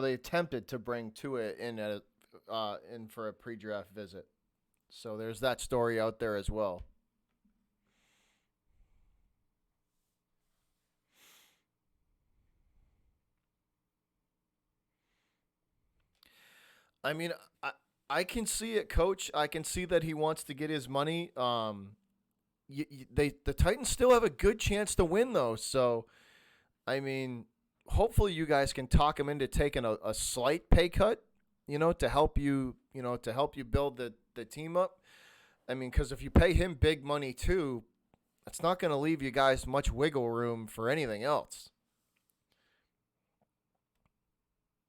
they attempted to bring Tua in for a pre-draft visit. So there's that story out there as well. I mean, I can see it, Coach. I can see that he wants to get his money. The Titans still have a good chance to win though. So I mean, hopefully you guys can talk him into taking a slight pay cut. To help you build the team up. I mean, because if you pay him big money too, it's not going to leave you guys much wiggle room for anything else.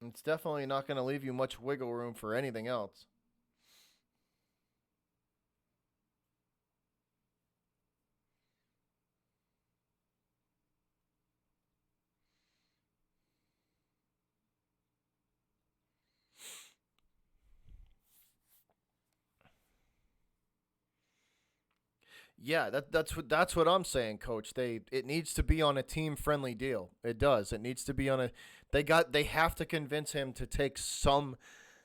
It's definitely not going to leave you much wiggle room for anything else. Yeah, that's what I'm saying, Coach. It needs to be on a team friendly deal. It does. It needs to be on a. They have to convince him to take some.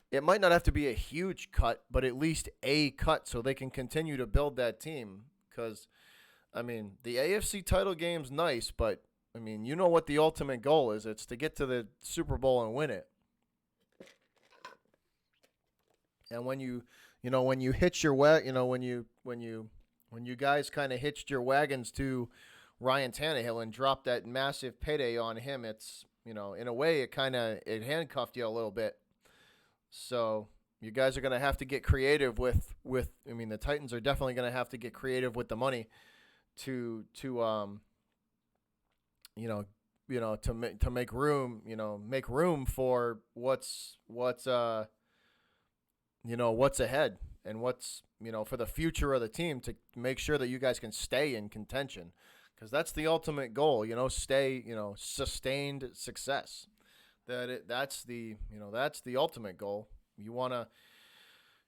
It might not have to be a huge cut, but at least a cut so they can continue to build that team. Because, I mean, the AFC title game's nice, but I mean, you know what the ultimate goal is? It's to get to the Super Bowl and win it. And when you hitch your when you guys kind of hitched your wagons to Ryan Tannehill and dropped that massive payday on him, it's in a way it handcuffed you a little bit. So you guys are going to have to get creative with. I mean, the Titans are definitely going to have to get creative with the money to you know to make room for what's ahead and what's for the future of the team to make sure that you guys can stay in contention, because that's the ultimate goal. Stay sustained success. That's the ultimate goal. You wanna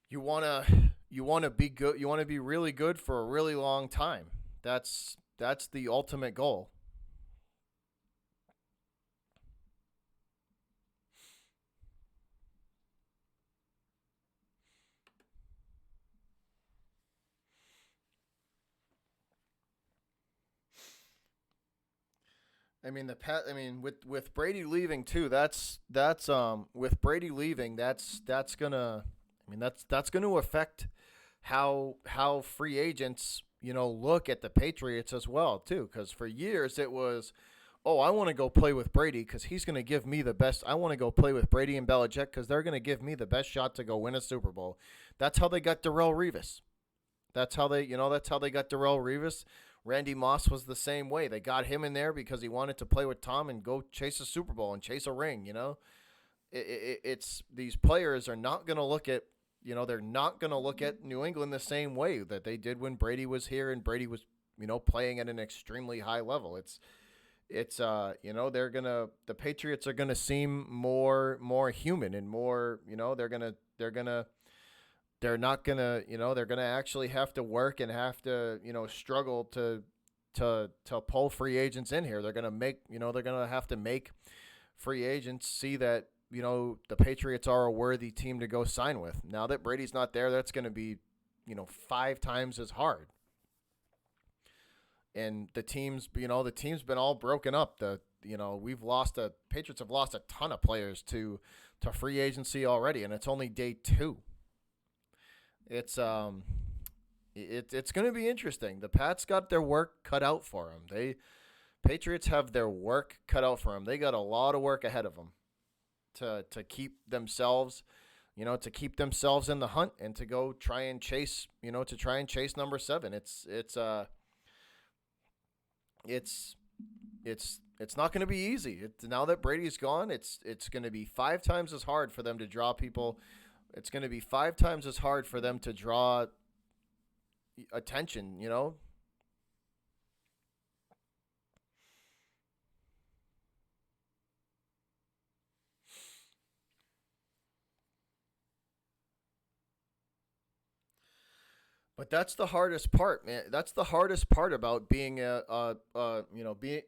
be good. You want to be really good for a really long time. That's the ultimate goal. I mean with Brady leaving too. That's with Brady leaving. That's gonna. I mean that's gonna affect how free agents look at the Patriots as well too. Because for years it was, oh, I want to go play with Brady because he's gonna give me the best. I want to go play with Brady and Belichick because they're gonna give me the best shot to go win a Super Bowl. That's how they got Darrell Revis. That's how they got Darrell Revis. Randy Moss was the same way. They got him in there because he wanted to play with Tom and go chase a Super Bowl and chase a ring. It's these players are not going to look at they're not going to look at New England the same way that they did when Brady was here and Brady was playing at an extremely high level. The Patriots are gonna seem more human and more they're gonna actually have to work and have to struggle to pull free agents in here. They're gonna have to make free agents see that the Patriots are a worthy team to go sign with. Now that Brady's not there, that's gonna be 5 times as hard. And the team's been all broken up. The Patriots have lost a ton of players to free agency already, and it's only day 2. It's going to be interesting. The Pats got their work cut out for them. Patriots have their work cut out for them. They got a lot of work ahead of them to keep themselves, to keep themselves in the hunt and to go try and chase, number 7. It's not going to be easy. Now that Brady's gone, it's going to be 5 times as hard for them to draw people. It's going to be 5 times as hard for them to draw attention. But that's the hardest part, man. That's the hardest part about being being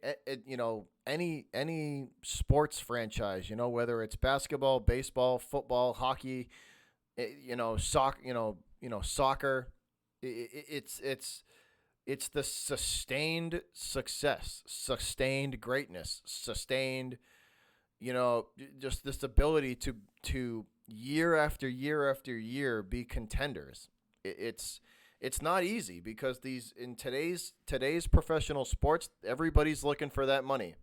any sports franchise. Whether it's basketball, baseball, football, hockey, soccer. It's the sustained success, sustained greatness, sustained, just this ability to year after year after year be contenders. It's not easy because these in today's professional sports, everybody's looking for that money.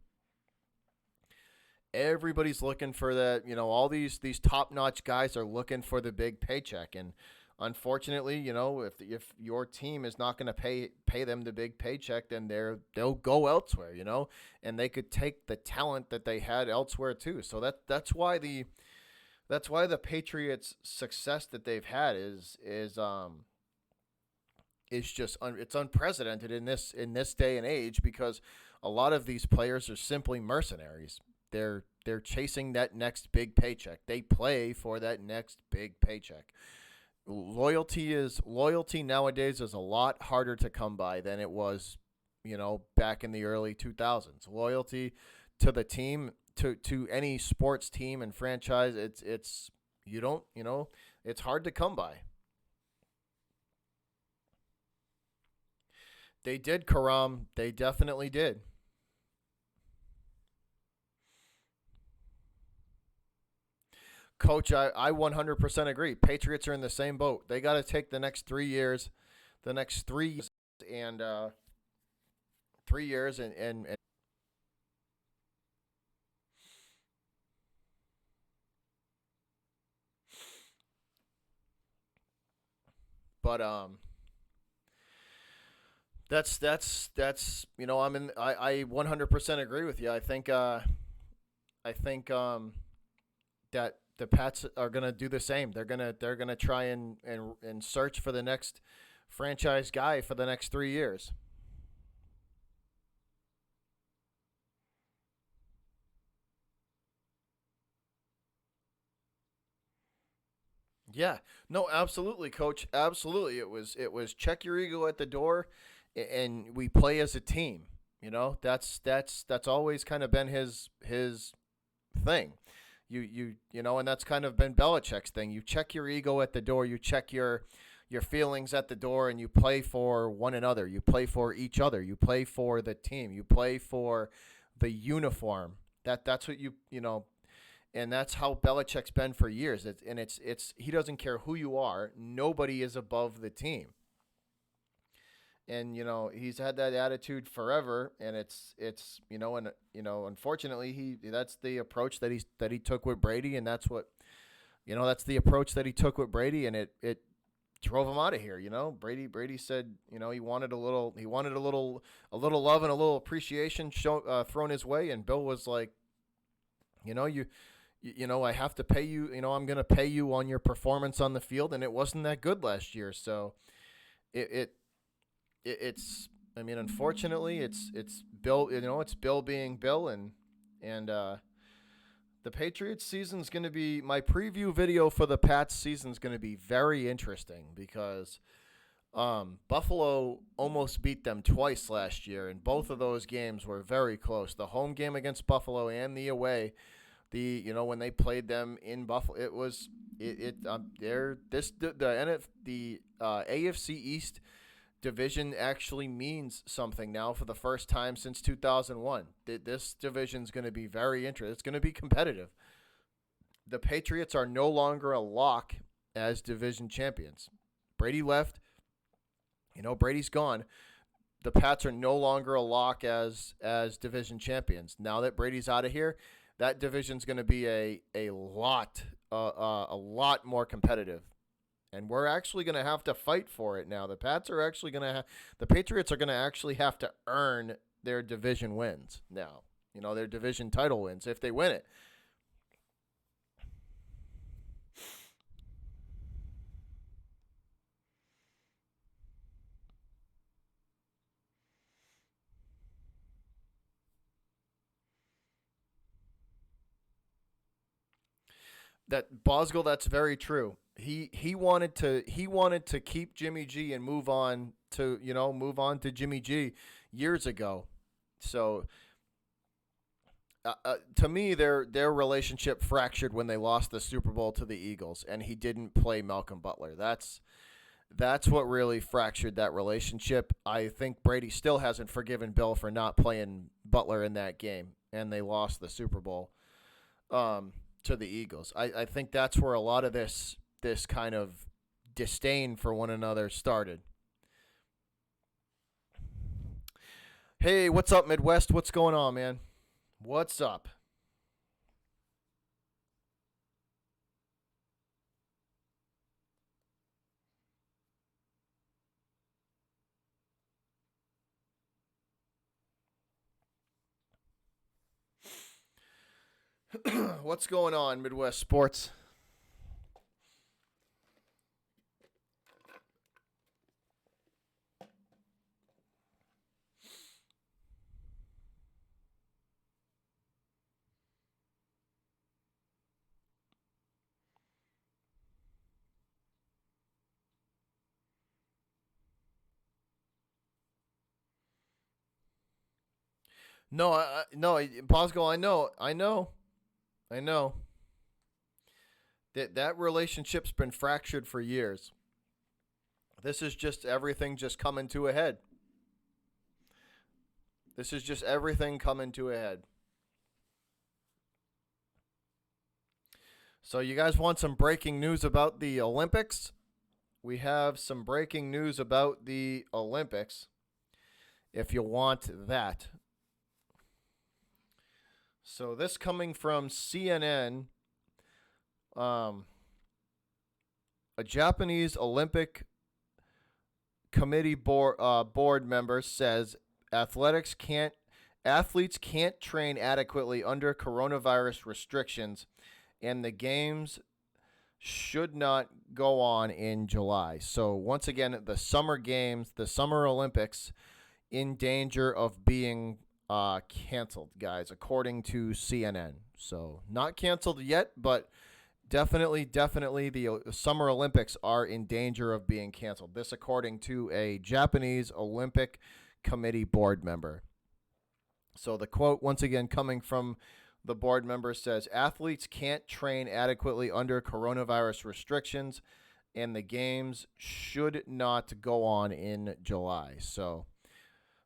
Everybody's looking for that. All these top notch guys are looking for the big paycheck, and unfortunately, if your team is not going to pay them the big paycheck, then they'll go elsewhere. And they could take the talent that they had elsewhere too. So that's why the Patriots' success that they've had is just it's unprecedented in this day and age, because a lot of these players are simply mercenaries. They're chasing that next big paycheck. They play for that next big paycheck. Loyalty nowadays is a lot harder to come by than it was, back in the early 2000s. Loyalty to the team, to any sports team and franchise, it's you don't, it's hard to come by. They did, Karam. They definitely did. Coach, I 100% agree. Patriots are in the same boat. They got to take the next 3 years, and 3 years, and but that's I 100% agree with you. I think that the Pats are gonna do the same. They're gonna try and search for the next franchise guy for the next 3 years. Yeah, no, absolutely, Coach. Absolutely, it was check your ego at the door, and we play as a team. That's always kind of been his thing. And that's kind of been Belichick's thing. You check your ego at the door. You check your feelings at the door, and you play for one another. You play for each other. You play for the team. You play for the uniform. That's what and that's how Belichick's been for years. It's he doesn't care who you are. Nobody is above the team. And he's had that attitude forever, and unfortunately that's the approach that he took with Brady, and that's the approach that he took with Brady, and it drove him out of here. Brady said he wanted a little love and a little appreciation thrown his way, and Bill was like, I have to pay you. I'm going to pay you on your performance on the field, and it wasn't that good last year. So it, it it's I mean, unfortunately, it's Bill. It's Bill being Bill, and the Patriots season's going to be my preview video for the Pats season's going to be very interesting because Buffalo almost beat them twice last year, and both of those games were very close. The home game against Buffalo and the away, when they played them in Buffalo, it was they're this the AFC East division actually means something now for the first time since 2001. This division's going to be very interesting. It's going to be competitive. The Patriots are no longer a lock as division champions. Brady left. Brady's gone. The Pats are no longer a lock as division champions. Now that Brady's out of here, that division's going to be a lot more competitive. And we're actually going to have to fight for it now. The Patriots are going to actually have to earn their division wins now. Their division title wins if they win it. That Boswell, that's very true. He wanted to keep Jimmy G and move on to Jimmy G years ago. So to me, their relationship fractured when they lost the Super Bowl to the Eagles, and he didn't play Malcolm Butler. That's what really fractured that relationship. I think Brady still hasn't forgiven Bill for not playing Butler in that game, and they lost the Super Bowl to the Eagles. I think that's where a lot of this kind of disdain for one another started. Hey, what's up, Midwest? What's going on, man? What's up? What's going on, Midwest Sports? No, no, Bosco. I know. That relationship's been fractured for years. This is just everything just coming to a head. This is just everything coming to a head. So you guys want some breaking news about the Olympics? We have some breaking news about the Olympics. If you want that. So this coming from CNN, um, a Japanese Olympic Committee board member says athletes can't train adequately under coronavirus restrictions, and the games should not go on in July. So once again, the Summer Games, the Summer Olympics, in danger of being canceled, guys, according to CNN. So not canceled yet, but definitely the Summer Olympics are in danger of being canceled. This according to a Japanese Olympic Committee board member. So the quote, once again, coming from the board member, says athletes can't train adequately under coronavirus restrictions, and the games should not go on in July. So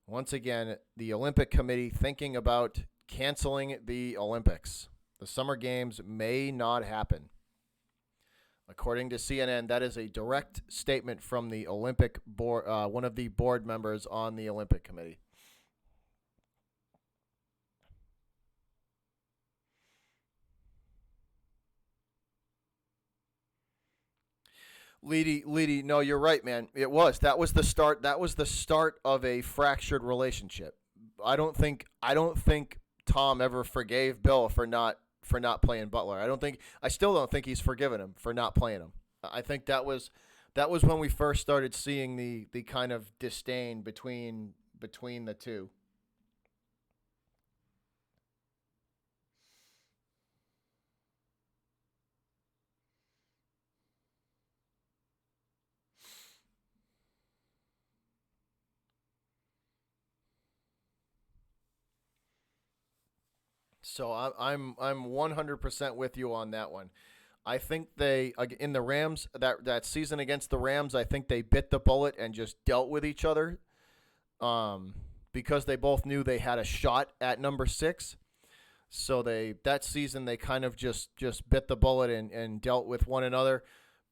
once again, the Olympic Committee thinking about canceling the Olympics. The Summer Games may not happen. According to CNN, that is a direct statement from the Olympic board, one of the board members on the Olympic Committee. Leedy, no, you're right, man. It was. That was the start. That was the start of a fractured relationship. I don't think Tom ever forgave Bill for not playing Butler. I still don't think he's forgiven him for not playing him. I think that was when we first started seeing the kind of disdain between the two. So I'm 100% with you on that one. I think they in the Rams that season against the Rams, I think they bit the bullet and just dealt with each other, because they both knew they had a shot at number 6. So that season they kind of just bit the bullet and dealt with one another.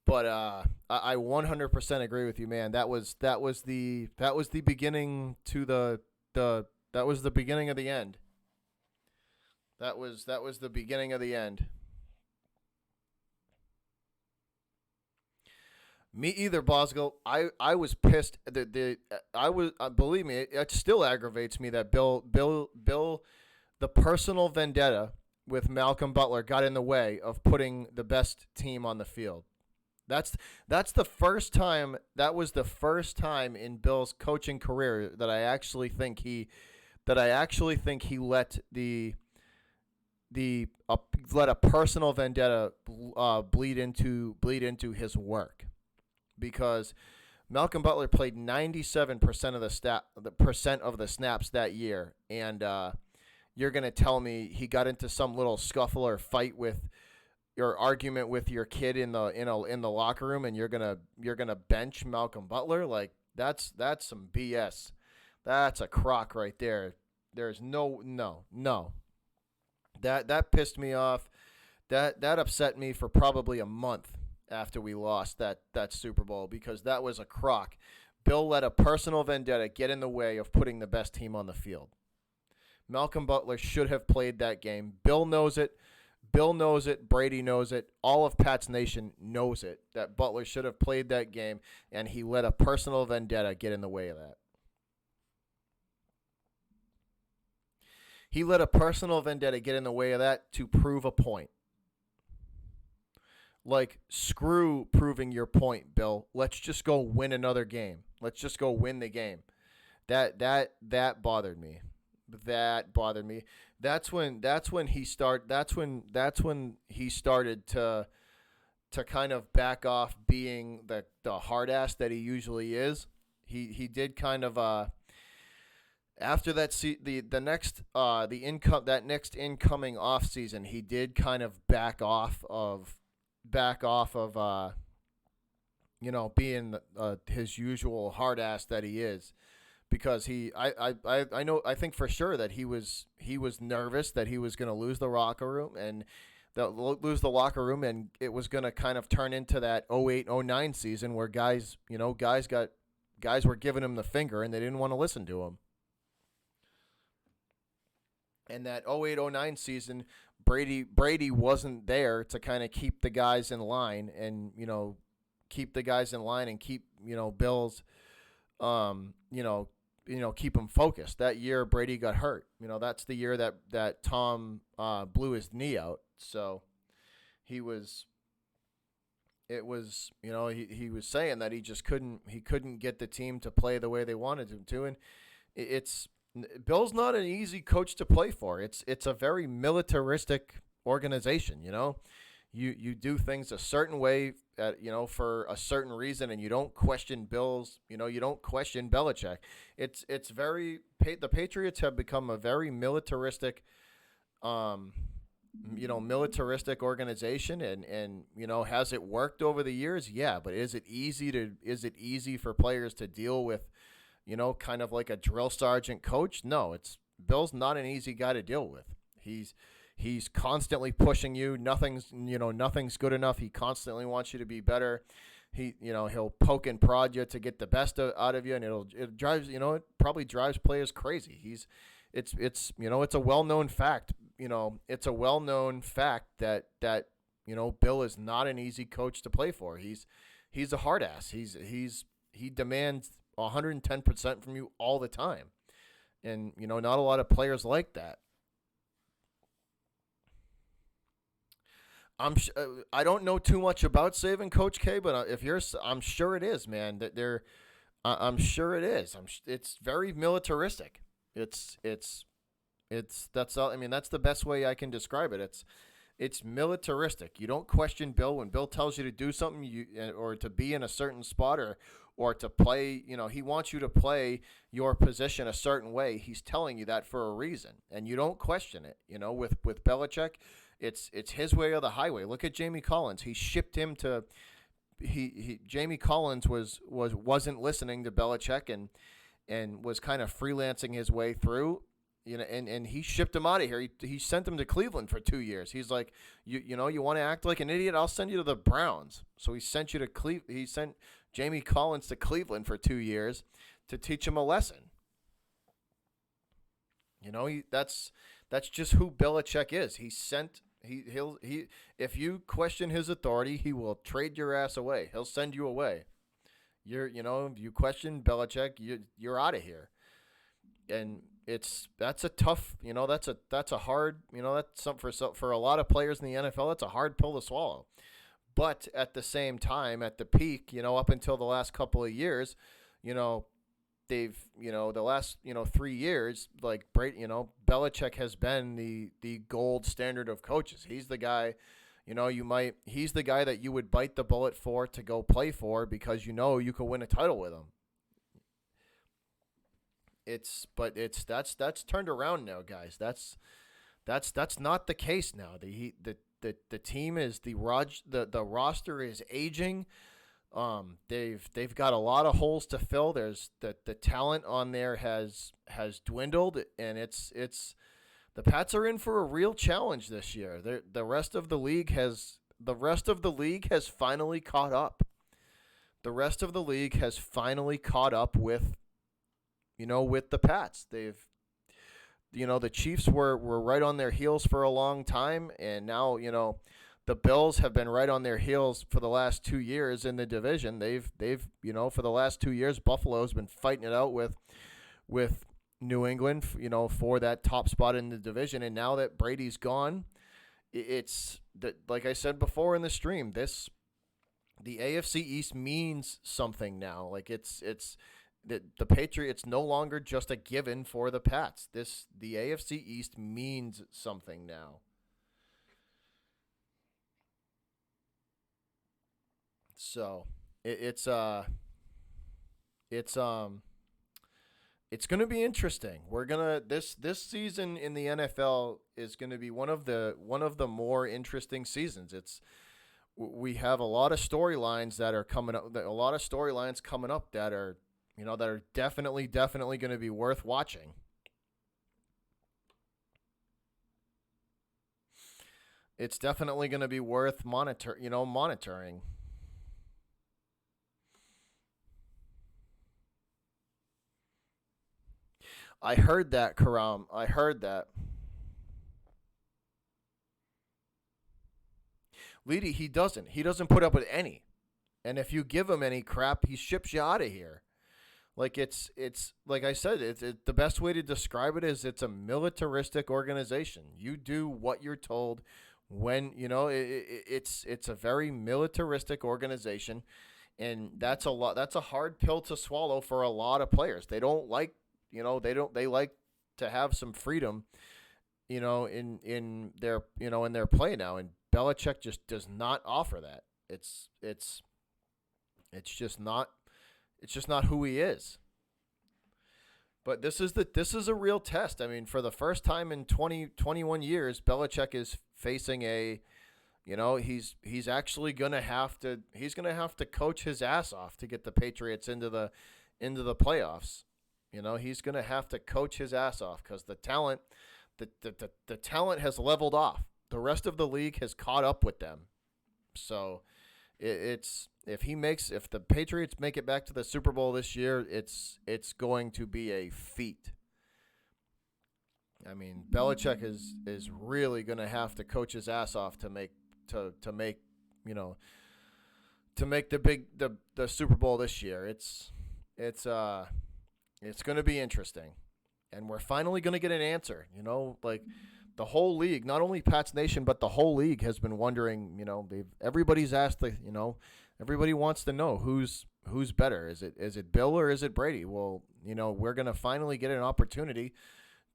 But I 100% agree with you, man. That was the beginning to the that was the beginning of the end. That was the beginning of the end. Me either, Bosco. I was pissed. I was believe me, it still aggravates me that Bill, the personal vendetta with Malcolm Butler got in the way of putting the best team on the field. That's that's the first time. That was the first time in Bill's coaching career that I actually think he let let a personal vendetta bleed into his work, because Malcolm Butler played 97% of the snaps that year, and you're gonna tell me he got into some little scuffle or fight with your argument with your kid in the locker room, and you're gonna bench Malcolm Butler? Like, that's some BS. That's a crock right there. There's no. That pissed me off. That upset me for probably a month after we lost that Super Bowl, because that was a crock. Bill let a personal vendetta get in the way of putting the best team on the field. Malcolm Butler should have played that game. Bill knows it. Brady knows it. All of Pat's Nation knows it, that Butler should have played that game, and he let a personal vendetta get in the way of that. He let a personal vendetta get in the way of that to prove a point. Like, screw proving your point, Bill. Let's just go win another game. Let's just go win the game. That bothered me. That bothered me. That's when he started to kind of back off being the hard ass that he usually is. He did kind of after that that next incoming off season, he did kind of back off of being his usual hard ass that he is, because I think for sure that he was nervous that he was going to lose the locker room, and it was going to kind of turn into that 08-09 season where guys were giving him the finger and they didn't want to listen to him. And that 08-09 season, Brady wasn't there to kind of keep the guys in line and keep Bill's keep him focused. That year Brady got hurt. That's the year that Tom blew his knee out. So he was saying that he just couldn't get the team to play the way they wanted him to, and Bill's not an easy coach to play for. It's a very militaristic organization. You do things a certain way, for a certain reason, and you don't question you don't question Belichick. It's very, the Patriots have become a very militaristic organization, and has it worked over the years? Yeah, but is it easy for players to deal with, kind of like a drill sergeant coach? No, Bill's not an easy guy to deal with. He's constantly pushing you. Nothing's good enough. He constantly wants you to be better. He'll poke and prod you to get the best out of you, and it probably drives players crazy. It's a well-known fact. It's a well-known fact that Bill is not an easy coach to play for. He's a hard ass. He demands 110% from you all the time, and not a lot of players like that. I don't know too much about saving Coach K, but I'm sure it is, man. That I'm sure it is. It's very militaristic. It's that's all. I mean, that's the best way I can describe it. It's militaristic. You don't question Bill when Bill tells you to do something, or to be in a certain spot, or to play. He wants you to play your position a certain way. He's telling you that for a reason, and you don't question it. With Belichick, it's his way or the highway. Look at Jamie Collins. He shipped him to. Jamie Collins wasn't listening to Belichick and was kind of freelancing his way through. And he shipped him out of here. He sent him to Cleveland for 2 years. He's like, you want to act like an idiot? I'll send you to the Browns. So he sent He sent Jamie Collins to Cleveland for 2 years to teach him a lesson. That's just who Belichick is. If you question his authority, he will trade your ass away. He'll send you away. If you question Belichick, you're out of here. And that's a tough, that's a hard, that's something for a lot of players in the NFL. That's a hard pill to swallow. But at the same time, at the peak, up until the last couple of years, they've the last 3 years, like Belichick has been the gold standard of coaches. He's the guy, he's the guy that you would bite the bullet for to go play for because you could win a title with him. That's turned around now, guys. That's not the case now. The team is the roster is aging. They've got a lot of holes to fill. There's the talent on there has dwindled, and it's the Pats are in for a real challenge this year. The rest of the league has finally caught up. The rest of the league has finally caught up with the Pats. The Chiefs were right on their heels for a long time, and now, the Bills have been right on their heels for the last 2 years in the division. They've for the last 2 years, Buffalo's been fighting it out with New England, for that top spot in the division. And now that Brady's gone, it's that, like I said before in the stream, the AFC East means something now. Like it's the Patriots no longer just a given for the Pats. The AFC East means something now. So it's going to be interesting. We're gonna this season in the NFL is going to be one of the more interesting seasons. We have a lot of storylines that are coming up. A lot of storylines coming up that are that are definitely going to be worth watching. It's definitely going to be worth monitoring. I heard that, Karam. I heard that. Leedy, he doesn't put up with any. And if you give him any crap, he ships you out of here. Like it's like I said, the best way to describe it is it's a militaristic organization. You do what you're told when, it's a very militaristic organization, and that's a hard pill to swallow for a lot of players. They don't like, they like to have some freedom, in their play now, and Belichick just does not offer that. It's just not who he is. But this is a real test. I mean, for the first time in 21 years, Belichick is facing he's actually going to have to coach his ass off to get the Patriots into the playoffs. He's going to have to coach his ass off because the talent has leveled off. The rest of the league has caught up with them. So if the Patriots make it back to the Super Bowl this year, it's going to be a feat. I mean, Belichick is really going to have to coach his ass off to make the Super Bowl this year. It's going to be interesting, and we're finally going to get an answer. Like the whole league, not only Pats Nation, but the whole league has been wondering. Everybody's asked everybody wants to know who's better. Is it Bill or is it Brady? Well, we're going to finally get an opportunity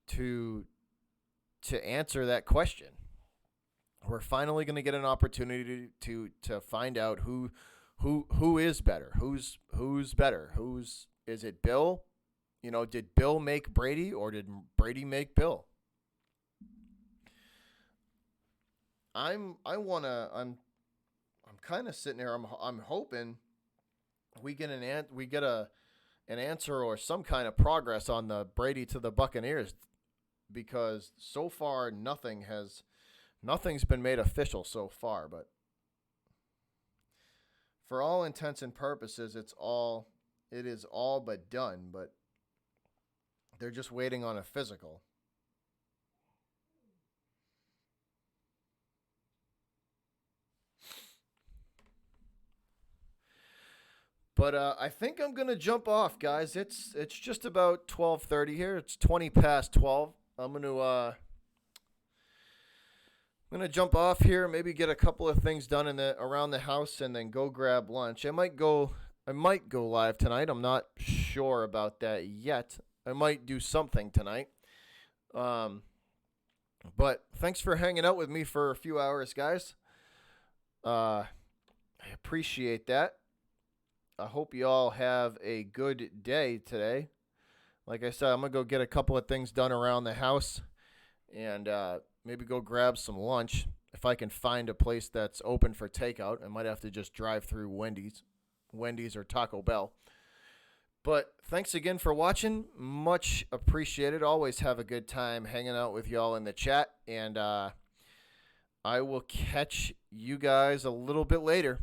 to answer that question. We're finally going to get an opportunity to find out who is better. Who's better? Is it Bill? Did Bill make Brady or did Brady make Bill? I'm kind of sitting here. I'm hoping we get an answer or some kind of progress on the Brady to the Buccaneers, because so far nothing's been made official so far. But for all intents and purposes, it is all but done. But they're just waiting on a physical. But I think I'm gonna jump off, guys. It's just about 12:30 here. It's 20 past 12. I'm gonna jump off here. Maybe get a couple of things done around the house, and then go grab lunch. I might go I might go live tonight. I'm not sure about that yet. I might do something tonight. Um, but thanks for hanging out with me for a few hours, guys. I appreciate that. I hope you all have a good day today. Like I said, I'm going to go get a couple of things done around the house and maybe go grab some lunch. If I can find a place that's open for takeout, I might have to just drive through Wendy's or Taco Bell. But thanks again for watching. Much appreciated. Always have a good time hanging out with y'all in the chat. And I will catch you guys a little bit later.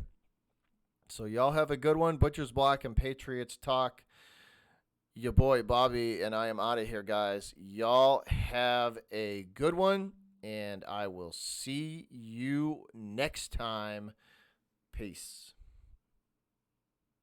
So y'all have a good one. Butcher's Block and Patriots Talk. Your boy Bobby and I am out of here, guys. Y'all have a good one, and I will see you next time. Peace.